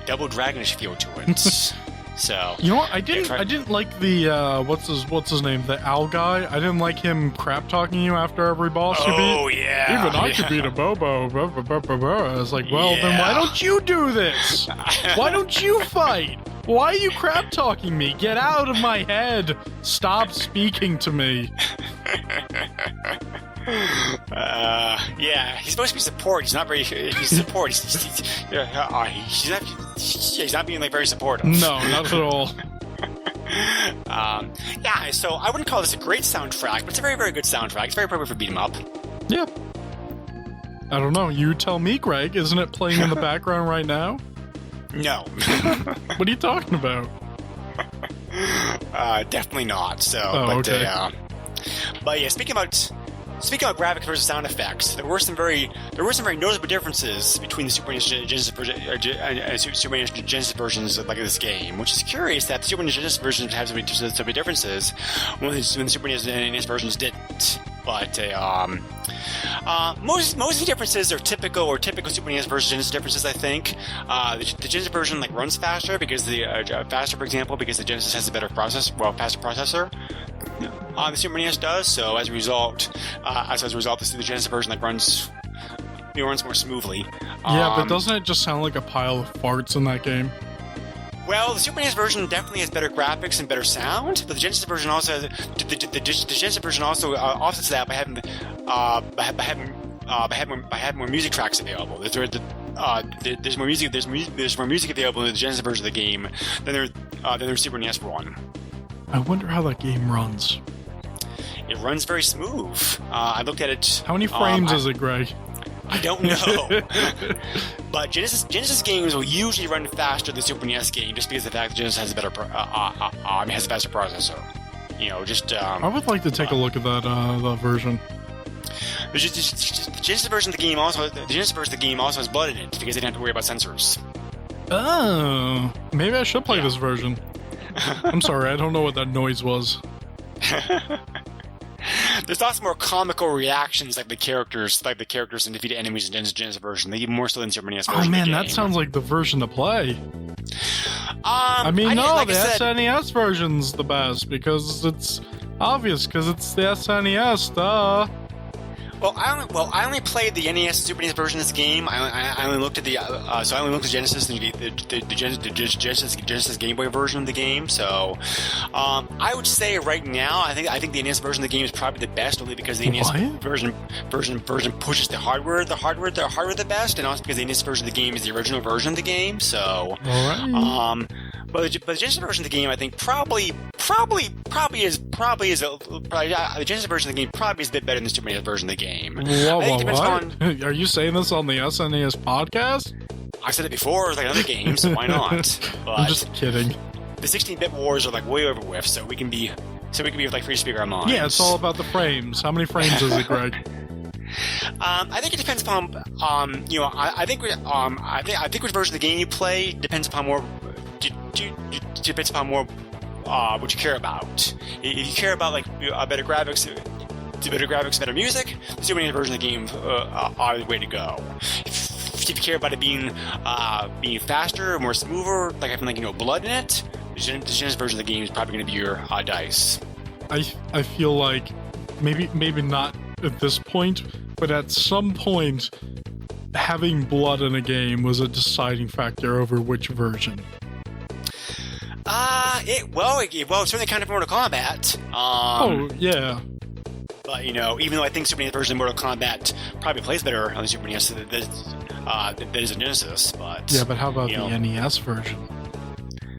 Double Dragonish feel to it. So
you know what? I didn't like the what's his name, the owl guy. I didn't like him crap talking you after every boss you beat.
Oh yeah.
Even I could beat a Bobo. I was like, well, then why don't you do this? Why don't you fight? Why are you crap talking me? Get out of my head! Stop speaking to me.
He's supposed to be support. He's not very. He's support. He's not being like very supportive.
No, not at all.
So I wouldn't call this a great soundtrack, but it's a very, very good soundtrack. It's very appropriate for beat 'em up.
Yeah. I don't know. You tell me, Greg. Isn't it playing in the background right now?
No.
What are you talking about?
Definitely not. So,
okay.
But yeah, speaking about graphics versus sound effects, there were some very noticeable differences between the Super NES Genesis versions of this game, which is curious that the Super NES Genesis versions had so many differences when the Super NES and NES versions didn't. But most of the differences are typical Super NES versus Genesis differences. I think the Genesis version runs faster because for example, because the Genesis has a faster processor. The Super NES does. So as a result, the Genesis version runs more smoothly.
Yeah, but doesn't it just sound like a pile of farts in that game?
Well, the Super NES version definitely has better graphics and better sound, but the Genesis version also offsets that by having more music tracks available. There's more music available in the Genesis version of the game than their Super NES one.
I wonder how that game runs.
It runs very smooth. I looked at it.
How many frames is it, Greg?
I don't know. But Genesis games will usually run faster than Super NES game just because of the fact that Genesis has a faster processor.
I would like to take a look at that version.
The Genesis version of the game also has blood in it because they don't have to worry about sensors.
Oh, maybe I should play this version. I'm sorry, I don't know what that noise was.
There's lots more comical reactions like the characters and defeated enemies in Genesis version. They even more so than Super NES version.
Oh man,
of the
that
game.
sounds like the version to play. The SNES version's the best because it's obvious because it's the SNES. Duh.
Well, I only played the NES and Super NES version of this game. I only looked at Genesis and the Genesis Game Boy version of the game. So, I would say right now, I think the NES version of the game is probably the best, only because the NES version pushes the hardware the best, and also because the NES version of the game is the original version of the game. So,
all right.
But the Genesis version of the game, I think, probably the Genesis version of the game probably is a bit better than the Super NES version of the game.
What? Are you saying this on the SNES podcast?
I said it before, like other games, so why not? But
I'm just kidding.
The 16-bit wars are like way over with, so we can be like free to speak our minds.
Yeah, it's all about the frames. How many frames is it, Greg?
I think it depends upon, I think which version of the game you play depends upon more what you care about. If you care about like better graphics, better music, the Super NES version of the game are the way to go. If you care about it being faster, more smoother, like having blood in it, the Genesis version of the game is probably going to be your dice.
I feel like maybe not at this point, but at some point, having blood in a game was a deciding factor over which version.
It certainly kind of Mortal Kombat.
Yeah.
But even though I think Super NES version of Mortal Kombat probably plays better on the Super NES than is a Genesis, but
yeah. But how about the NES version?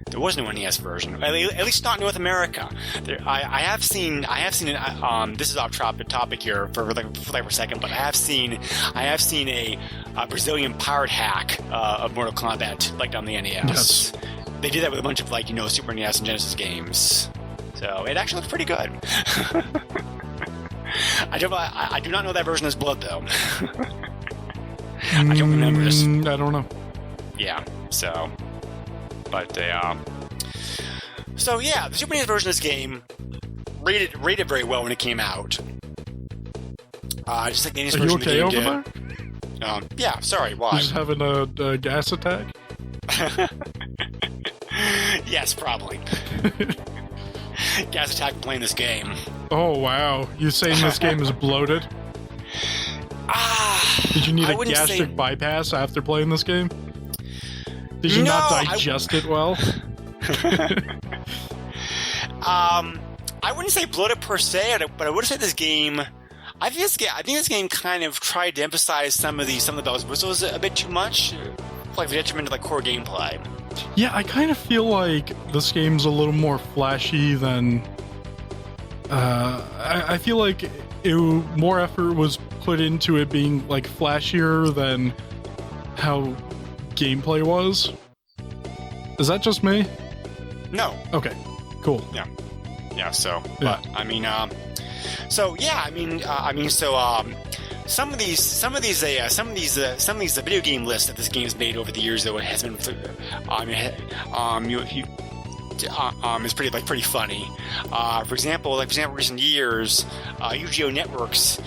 There was no NES version, at least not in North America. I have seen. This is off topic here for a second, but I have seen a Brazilian pirate hack of Mortal Kombat like on the NES.
Yes.
They did that with a bunch of Super NES and Genesis games, so it actually looks pretty good. I do not know that version has blood though. I don't remember this.
I don't know.
Yeah. So. But the Super NES version of this game rated very well when it came out. Just like the NES version of the game did. Are you okay over there? Yeah, sorry, why?
You just having a gas attack?
Yes, probably. Gas attack playing this game.
Oh, wow. You saying this game is bloated? Did you need a gastric bypass after playing this game? Did you not digest it well?
I wouldn't say bloated per se, but I would say this game. I think this game kind of tried to emphasize some of the bells and whistles a bit too much, like the detriment to core gameplay.
Yeah, I kind of feel like this game's a little more flashy than. I feel like more effort was put into it being flashier than how gameplay was. Is that just me?
No.
Okay. Cool.
Yeah. So,
yeah.
But some of these video game lists that this game's made over the years, though, it has been, is pretty funny. For example, recent years, UGO Networks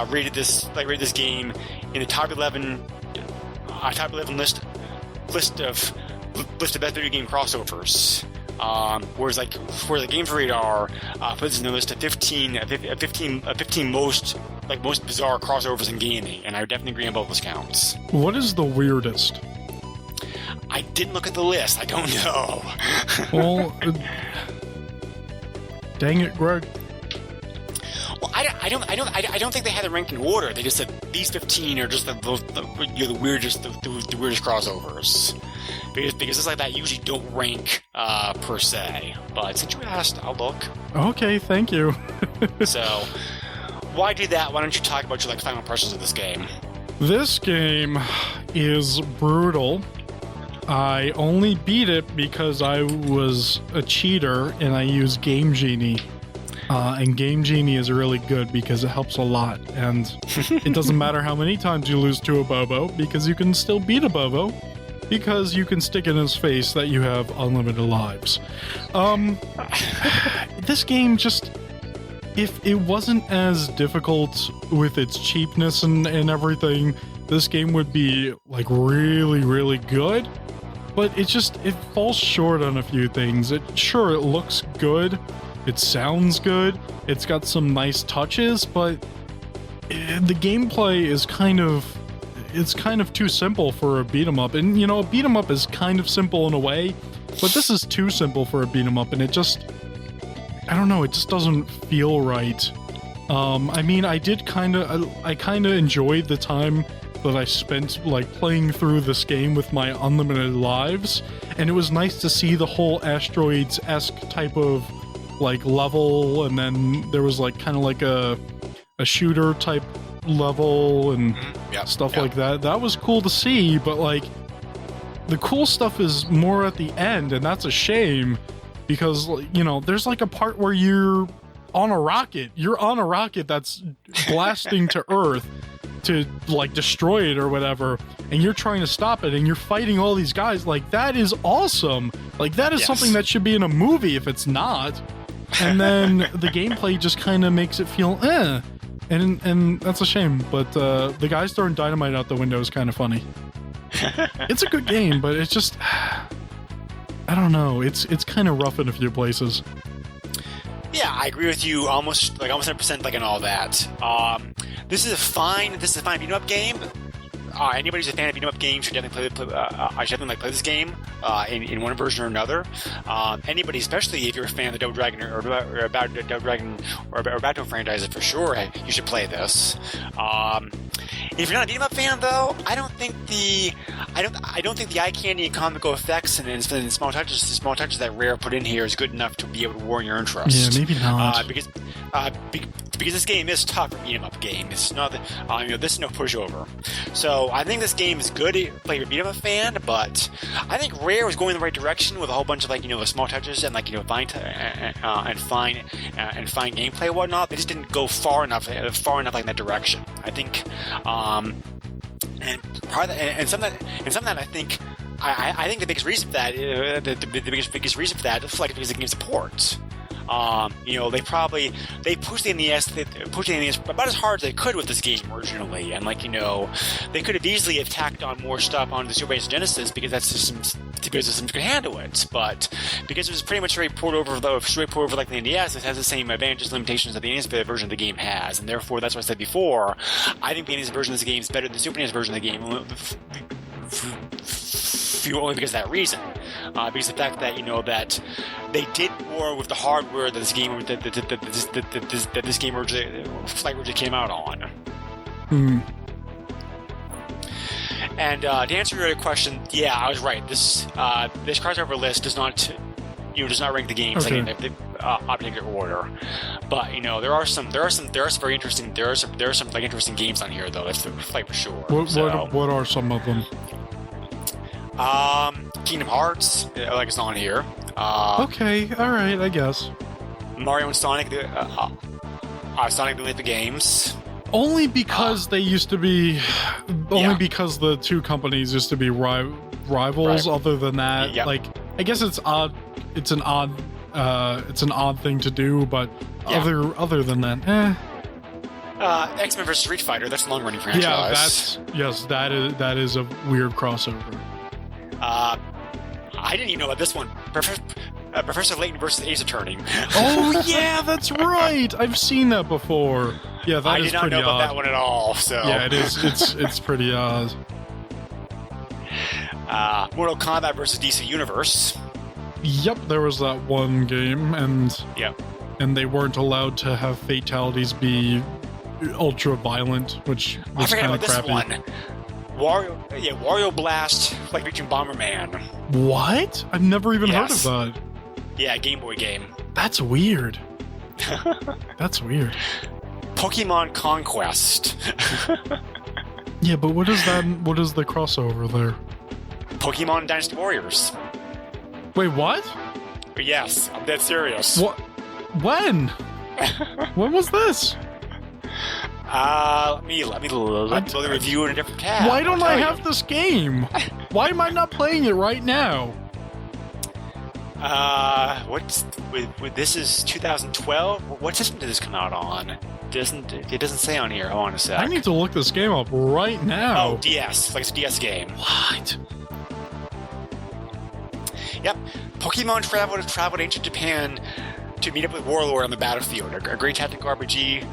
rated this game in the top 11 list of best video game crossovers. Whereas the Games Radar puts in the list of 15 most bizarre crossovers in gaming, and I would definitely agree on both those counts.
What is the weirdest?
I didn't look at the list. I don't know.
Well, dang it, Greg.
Well, I don't think they had it ranked in order. They just said these 15 are just the weirdest crossovers. Because it's like that usually don't rank per se. But since you asked, I'll look.
Okay, thank you.
So, why do that? Why don't you talk about your final impressions of this game?
This game is brutal. I only beat it because I was a cheater and I used Game Genie. And Game Genie is really good because it helps a lot. And it doesn't matter how many times you lose to a Bobo because you can still beat a Bobo. Because you can stick in his face that you have unlimited lives. This game just... If it wasn't as difficult with its cheapness and everything, this game would be, really, really good. But it falls short on a few things. It looks good. It sounds good. It's got some nice touches, but the gameplay is kind of too simple for a beat 'em up. And a beat 'em up is kind of simple in a way, but this is too simple for a beat 'em up, and it just doesn't feel right. I kind of enjoyed the time that I spent playing through this game with my unlimited lives, and it was nice to see the whole Asteroids-esque type of like level, and then there was like kind of like a shooter type level and stuff like that. That was cool to see, but like the cool stuff is more at the end, and that's a shame because, you know, there's like a part where you're on a rocket. You're on a rocket that's blasting to Earth to like destroy it or whatever, and you're trying to stop it, and you're fighting all these guys. Like, that is awesome. Like, that is something that should be in a movie if it's not. And then the gameplay just kind of makes it feel and that's a shame. But the guys throwing dynamite out the window is kind of funny. It's a good game, but it's just, I don't know. It's kind of rough in a few places.
Yeah, I agree with you almost 100% like in all that. This is a fine beat-em-up game. Anybody who's a fan of beat-em-up games should definitely play this game in one version or another. Anybody, especially if you're a fan of the Double Dragon or Battletoads franchises, for sure, you should play this. If you're not a beat-em-up fan, though, I don't think the eye candy and comical effects and small touches that Rare put in here is good enough to be able to warrant your interest.
Yeah, maybe not.
Because this game is tough for beat-em-up game. It's not this is no pushover. So I think this game is good if you're a beat-em-up fan, but I think Rare was going in the right direction with a whole bunch of the small touches and fine gameplay and whatnot. They just didn't go far enough in that direction. I think, and some of that I think. I think the biggest reason for that, the biggest reason for that, is because of game support. They pushed the NES about as hard as they could with this game originally, and they could have easily have tacked on more stuff onto the Super NES Genesis because that systems could handle it, but because it was pretty much straight poured over like the NES, it has the same advantages and limitations that the NES version of the game has, and therefore that's what I said before. I think the NES version of this game is better than the Super NES version of the game. Only because of that reason, because of the fact that that they did more with the hardware that this game originally came out on. And to answer your question, yeah, I was right. This crossover list does not rank the games in particular order. But there are some very interesting interesting games on here though. That's for sure.
What are some of them?
Kingdom Hearts, it's on here.
Okay, all right, I guess.
Mario and Sonic, Sonic the Olympic Games.
Only because they used to be, because the two companies used to be rivals. Right. Other than that, I guess it's odd. It's an odd thing to do, but other than that,
X-Men vs. Street Fighter. That's a long-running franchise.
That is a weird crossover.
I didn't even know about this one. Professor Layton versus Ace Attorney.
Oh yeah, that's right. I've seen that before. Yeah, that is pretty odd. I did not know about
that one at all. So
yeah, it is. It's pretty odd.
Mortal Kombat versus DC Universe.
Yep, there was that one game, and they weren't allowed to have fatalities be ultra violent, which was kind of crappy.
This one. Wario Blast, featuring Bomberman.
What? I've never even heard of that.
Yeah, Game Boy game.
That's weird. That's weird.
Pokemon Conquest.
Yeah, but what is that? What is the crossover there?
Pokemon Dynasty Warriors.
Wait, what?
Yes, I'm dead serious.
What? When? When was this?
Let me review in a different tab.
Why don't I have this game? Why am I not playing it right now?
This is 2012. What system did this come out on? It doesn't say on here. Hold on a sec.
I need to look this game up right now.
Oh, DS. It's a DS game.
What?
Yep. Pokemon traveled to ancient Japan to meet up with Warlord on the battlefield. A great tactical RPG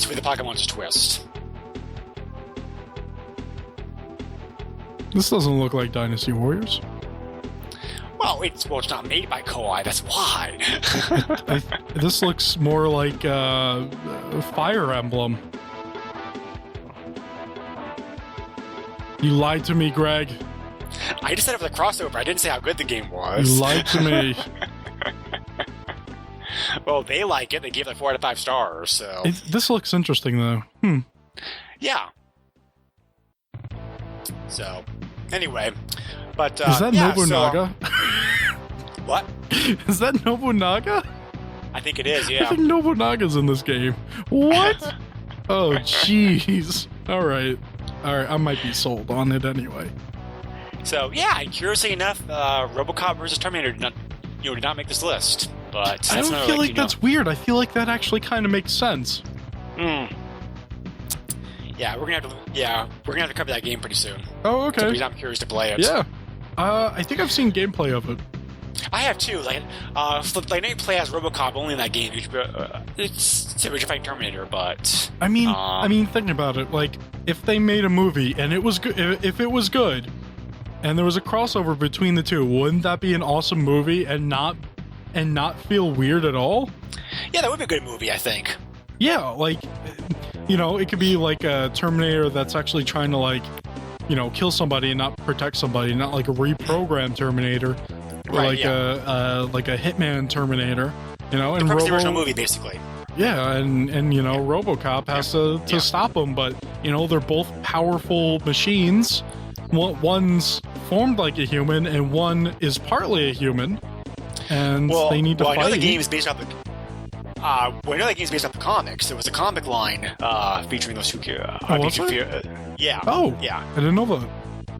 with a Pocket Monsters twist.
This doesn't look like Dynasty Warriors.
Well, it's not made by Koei, that's why.
This looks more like Fire Emblem. You lied to me, Greg.
I just said it was a crossover. I didn't say how good the game was.
You lied to me.
Well, they like it. They gave it like 4 out of 5 stars. So
This looks interesting, though.
yeah. So anyway, but
Is that
yeah,
Nobunaga?
What?
Is that Nobunaga?
I think it is.
I
Yeah.
think Nobunaga's in this game. What? Oh, jeez. All right. I might be sold on it anyway.
So yeah, and curiously enough, RoboCop versus Terminator did not make this list. But
I don't feel like that's weird. I feel like that actually kind of makes sense.
Yeah, we're gonna have to cover that game pretty soon.
Oh, okay.
Because I'm curious to play it.
Yeah. I think I've seen gameplay of it.
I have too. Like I know you play as RoboCop only in that game. It's you're fighting Terminator, but
I mean, think about it. Like, if they made a movie and it was good, if it was good, and there was a crossover between the two, wouldn't that be an awesome movie and not feel weird at all?
Yeah, that would be a good movie, I think.
Yeah, like, it could be like a Terminator that's actually trying to, like, kill somebody and not protect somebody, not like a reprogrammed Terminator, or
Right,
like a Hitman Terminator, and
The purpose of the original movie, basically.
Yeah, and RoboCop has to stop them, but they're both powerful machines. One's formed like a human, and one is partly a human, and they need to fight.
I know the game is based off the. I know that game is based off the comics. There was a comic line featuring those two. Yeah.
Oh,
yeah.
I didn't know that.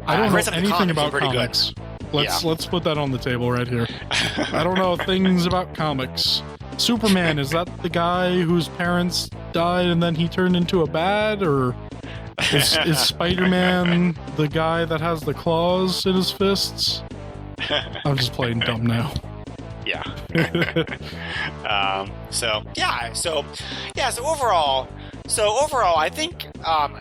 I don't know anything about
pretty
comics.
Good.
Let's put that on the table right here. I don't know things about comics. Superman, is that the guy whose parents died and then he turned into a bat, or is Spider-Man the guy that has the claws in his fists? I'm just playing dumb now.
Yeah. So overall, I think. Overall,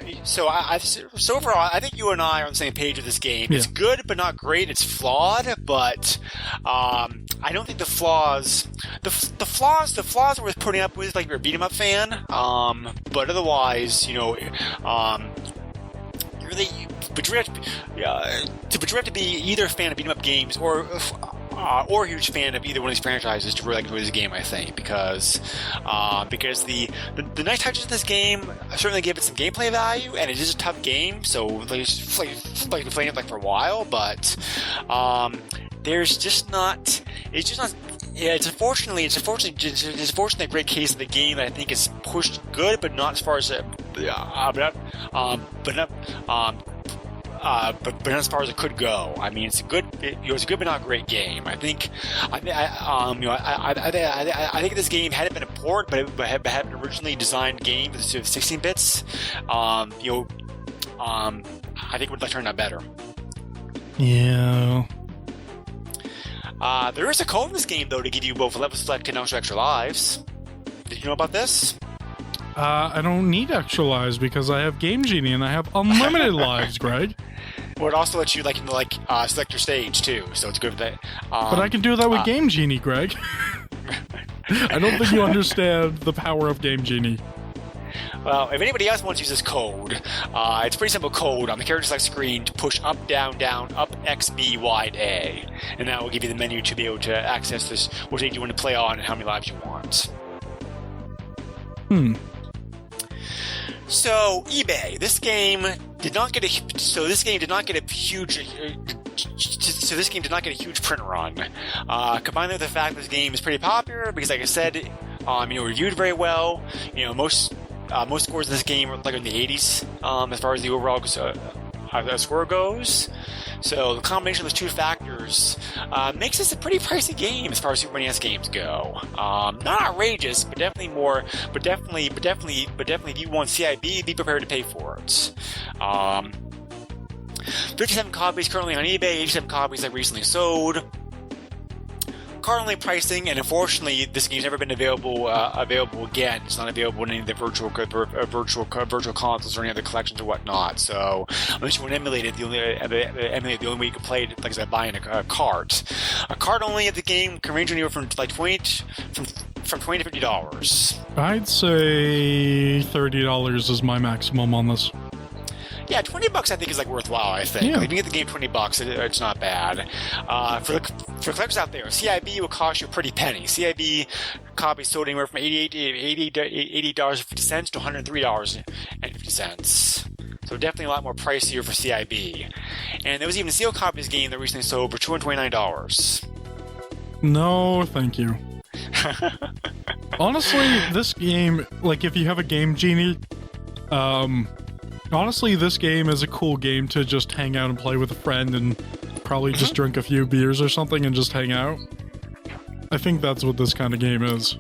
I think you and I are on the same page with this game.
Yeah.
It's good, but not great. It's flawed, but I don't think the flaws are worth putting up with. Like, if you're a beat 'em up fan, but otherwise, but you have to be either a fan of beat 'em up games or a huge fan of either one of these franchises to really enjoy this game, I think, because the nice touches of this game certainly give it some gameplay value, and it is a tough game, so like playing it for a while, but there's just not. It's just not. Yeah, it's unfortunately a great case of the game that I think is pushed good, but not as far as but not as far as it could go. I mean, it's a good but not great game. I think if this game hadn't been a port, but had been originally designed game with 16 bits, I think it would have turned out better.
Yeah.
There is a code in this game, though, to give you both a level select and extra lives. Did you know about this?
I don't need extra lives because I have Game Genie and I have unlimited lives, Greg.
Well, it also lets you select your stage too, so it's good for that.
But I can do that with Game Genie, Greg. I don't think you understand the power of Game Genie.
Well, if anybody else wants to use this code, it's a pretty simple code on the character select screen to push up, down, up, X, B, Y, A. And that will give you the menu to be able to access this, what stage you want to play on and how many lives you want. So, eBay. This game did not get a huge print run. Combined with the fact this game is pretty popular, because like I said, reviewed very well. Most scores in this game are like in the 80s, as far as the overall score goes. So the combination of those two factors makes this a pretty pricey game as far as Super NES games go. Not outrageous, but definitely more. But definitely, if you want CIB, be prepared to pay for it. 57 copies currently on eBay. 87 copies that recently sold. Currently pricing, and unfortunately, this game's never been available again. It's not available in any of the virtual consoles or any other collections or whatnot. So, unless you want to emulate it, the only way you can play it, like I said, buying a cart. A cart only of the game can range anywhere from $20 to $50.
I'd say $30 is my maximum on this.
Yeah, $20 I think is like worthwhile. I think
Yeah.
if you get the game $20, it's not bad. For collectors out there, CIB will cost you a pretty penny. CIB copies sold anywhere from $80.50 to $103.50. So definitely a lot more pricier for CIB. And there was even a sealed copy of this game that recently sold for $229.
No, thank you. Honestly, this game, like if you have a Game Genie, honestly, this game is a cool game to just hang out and play with a friend and probably just drink a few beers or something and just hang out. I think that's what this kind of game is.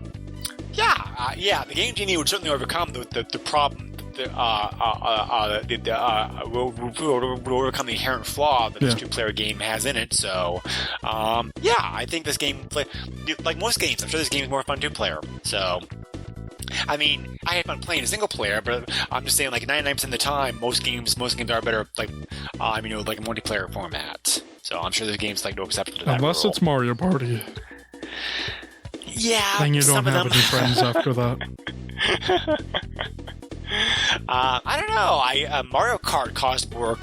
Yeah, the Game Genie would certainly overcome the problem. Will overcome the inherent flaw that this two-player game has in it. So, I think this game, like most games, I'm sure this game is more fun two-player. So, I mean, I had fun playing a single player, but I'm just saying, like 99% of the time, most games are better, like, like a multiplayer format. So I'm sure this game's like no exception to that.
Unless
rule.
it's Mario Party.
Yeah,
then you don't have any friends after that.
I don't know. Mario Kart caused more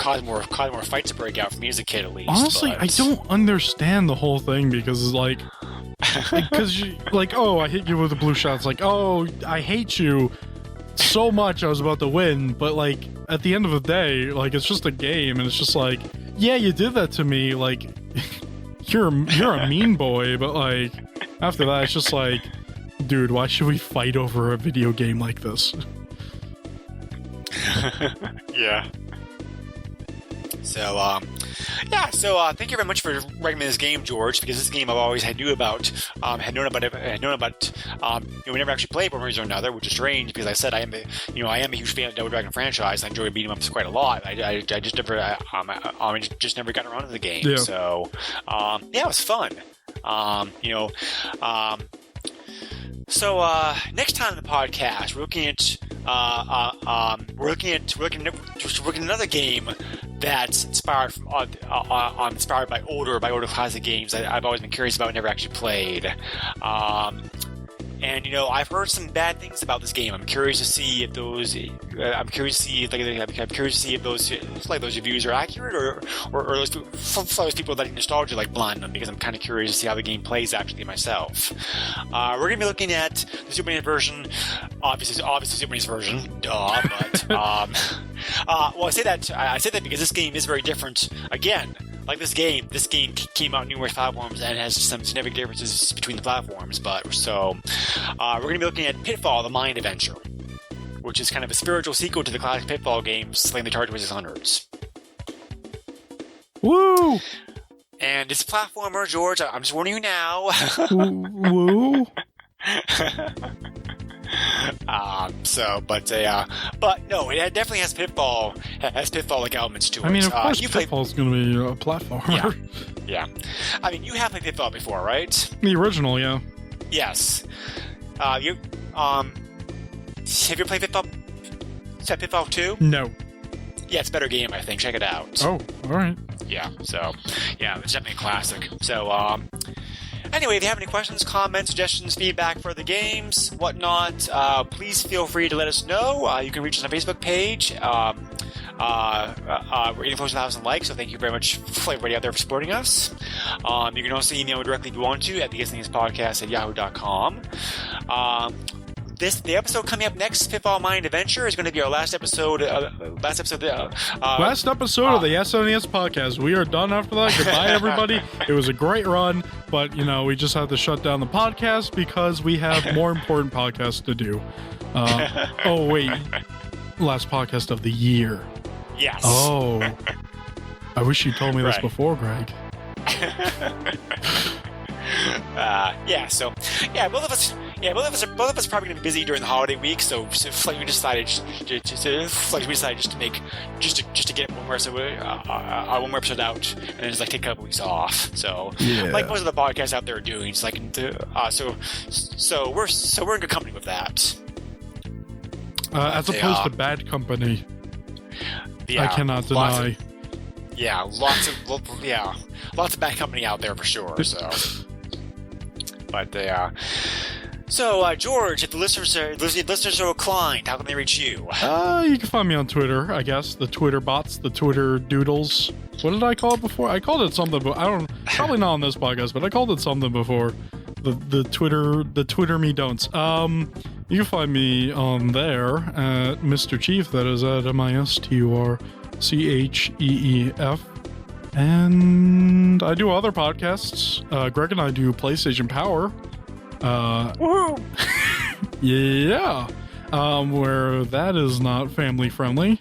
fights to break out for me as a kid, at least.
Honestly,
but...
I don't understand the whole thing because it's like, oh, I hit you with a blue shot. It's like, oh, I hate you so much. I was about to win, but like at the end of the day, like it's just a game, and it's just like, yeah, you did that to me. Like, you're a mean boy, but like after that, it's just like, dude, why should we fight over a video game like this?
Yeah. So, thank you very much for recommending this game, George, because this game I've always had known about, we never actually played for one reason or another, which is strange, because I said I am a huge fan of the Double Dragon franchise, and I enjoy beating them up quite a lot. I just never got around to the game.
Yeah.
So, it was fun. So next time on the podcast, we're looking at another game that's inspired by older classic games I've always been curious about and never actually played. And I've heard some bad things about this game. I'm curious to see if those reviews are accurate, or those people letting nostalgia like blind them, because I'm kind of curious to see how the game plays actually myself. We're gonna be looking at the Super NES version, obviously Super NES version, duh. But well, I say that because this game is very different. Again, like this game came out on numerous platforms and has some significant differences between the platforms. But so we're going to be looking at Pitfall: The Mind Adventure, which is kind of a spiritual sequel to the classic Pitfall games, slaying the Atari 2600s.
Woo!
And it's a platformer, George. I'm just warning you now.
Woo!
But no, it definitely has Pitfall-like elements to it.
I mean, of course, Pitfall's going to be a platformer.
Yeah. I mean, you have played Pitfall before, right?
The original, yeah.
Yes. Have you played Pitfall? Is that Pitfall 2?
No.
Yeah, it's a better game, I think. Check it out.
Oh, all right.
Yeah. So, yeah, it's definitely a classic. So, anyway, if you have any questions, comments, suggestions, feedback for the games, whatnot, please feel free to let us know. You can reach us on our Facebook page. We're getting close to 1,000 likes, so thank you very much for everybody out there for supporting us. You can also email me directly if you want to at thesneyspodcast@yahoo.com. The episode coming up next, Pitfall Mind Adventure, is going to be our last episode. Last episode of the SNES podcast. We are done after that. Goodbye, everybody. It was a great run, but we just had to shut down the podcast because we have more important podcasts to do. Oh wait, last podcast of the year. Yes.
Oh, I wish you told me this before, Greg.
Both of us are probably going to be busy during the holiday week, so we decided just to get one more episode out, and then just like take a couple weeks off. So, like most of the podcasts out there are doing, so we're in good company with that.
As opposed to bad company, I cannot deny.
Lots of bad company out there for sure. So. But So, George, if the listeners are inclined, how can they reach you?
You can find me on Twitter, I guess. The Twitter bots, the Twitter doodles. What did I call it before? I called it something, but I don't. Probably not on this podcast, but I called it something before. The Twitter me don'ts. You can find me on there at Mr. Chief. That is at MISTURCHEEF. And I do other podcasts. Greg and I do PlayStation Power.
Woohoo!
Yeah. Where that is not family friendly.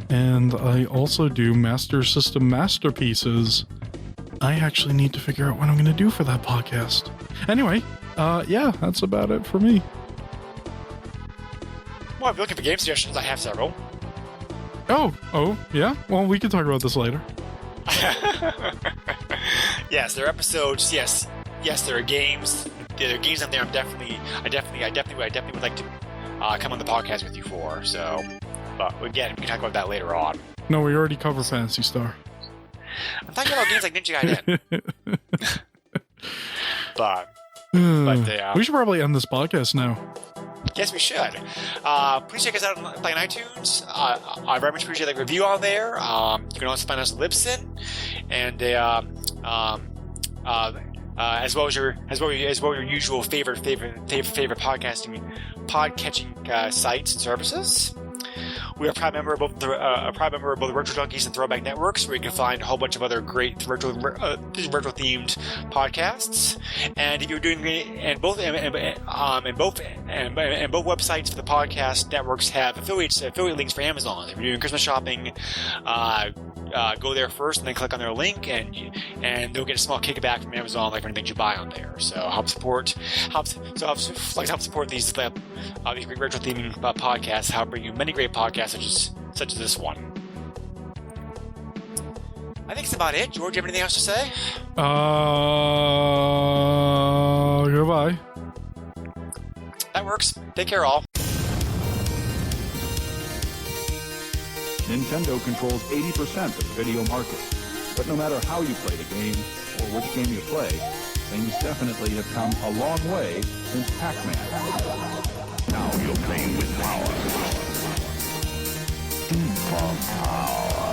And I also do Master System Masterpieces. I actually need to figure out what I'm going to do for that podcast. Anyway, yeah, that's about it for me.
Well, if you're looking for game suggestions, I have several.
Oh, yeah? Well, we can talk about this later.
Yes, there are episodes. Yes, there are games. There are games out there. I definitely would like to come on the podcast with you for. So, but again, we can talk about that later on.
No, we already covered Phantasy Star.
I'm talking about games like Ninja Gaiden. but
we should probably end this podcast now.
Yes, we should. Please check us out on iTunes. I very much appreciate the review on there. You can also find us on Libsyn, and as well as your usual favorite podcatching sites and services. We are a proud member of both Retro Junkies and Throwback Networks, where you can find a whole bunch of other great retro themed podcasts. And if you're doing both websites for the podcast networks have affiliate links for Amazon. If you're doing Christmas shopping, go there first and then click on their link, and they'll get a small kickback from Amazon, like for anything you buy on there. So help support these great retro theming podcasts. Help bring you many great podcasts such as this one. I think that's about it. George, you have anything else to say?
Goodbye.
That works. Take care, all.
Nintendo controls 80% of the video market. But no matter how you play the game, or which game you play, things definitely have come a long way since Pac-Man. Now you're playing with power. Super power.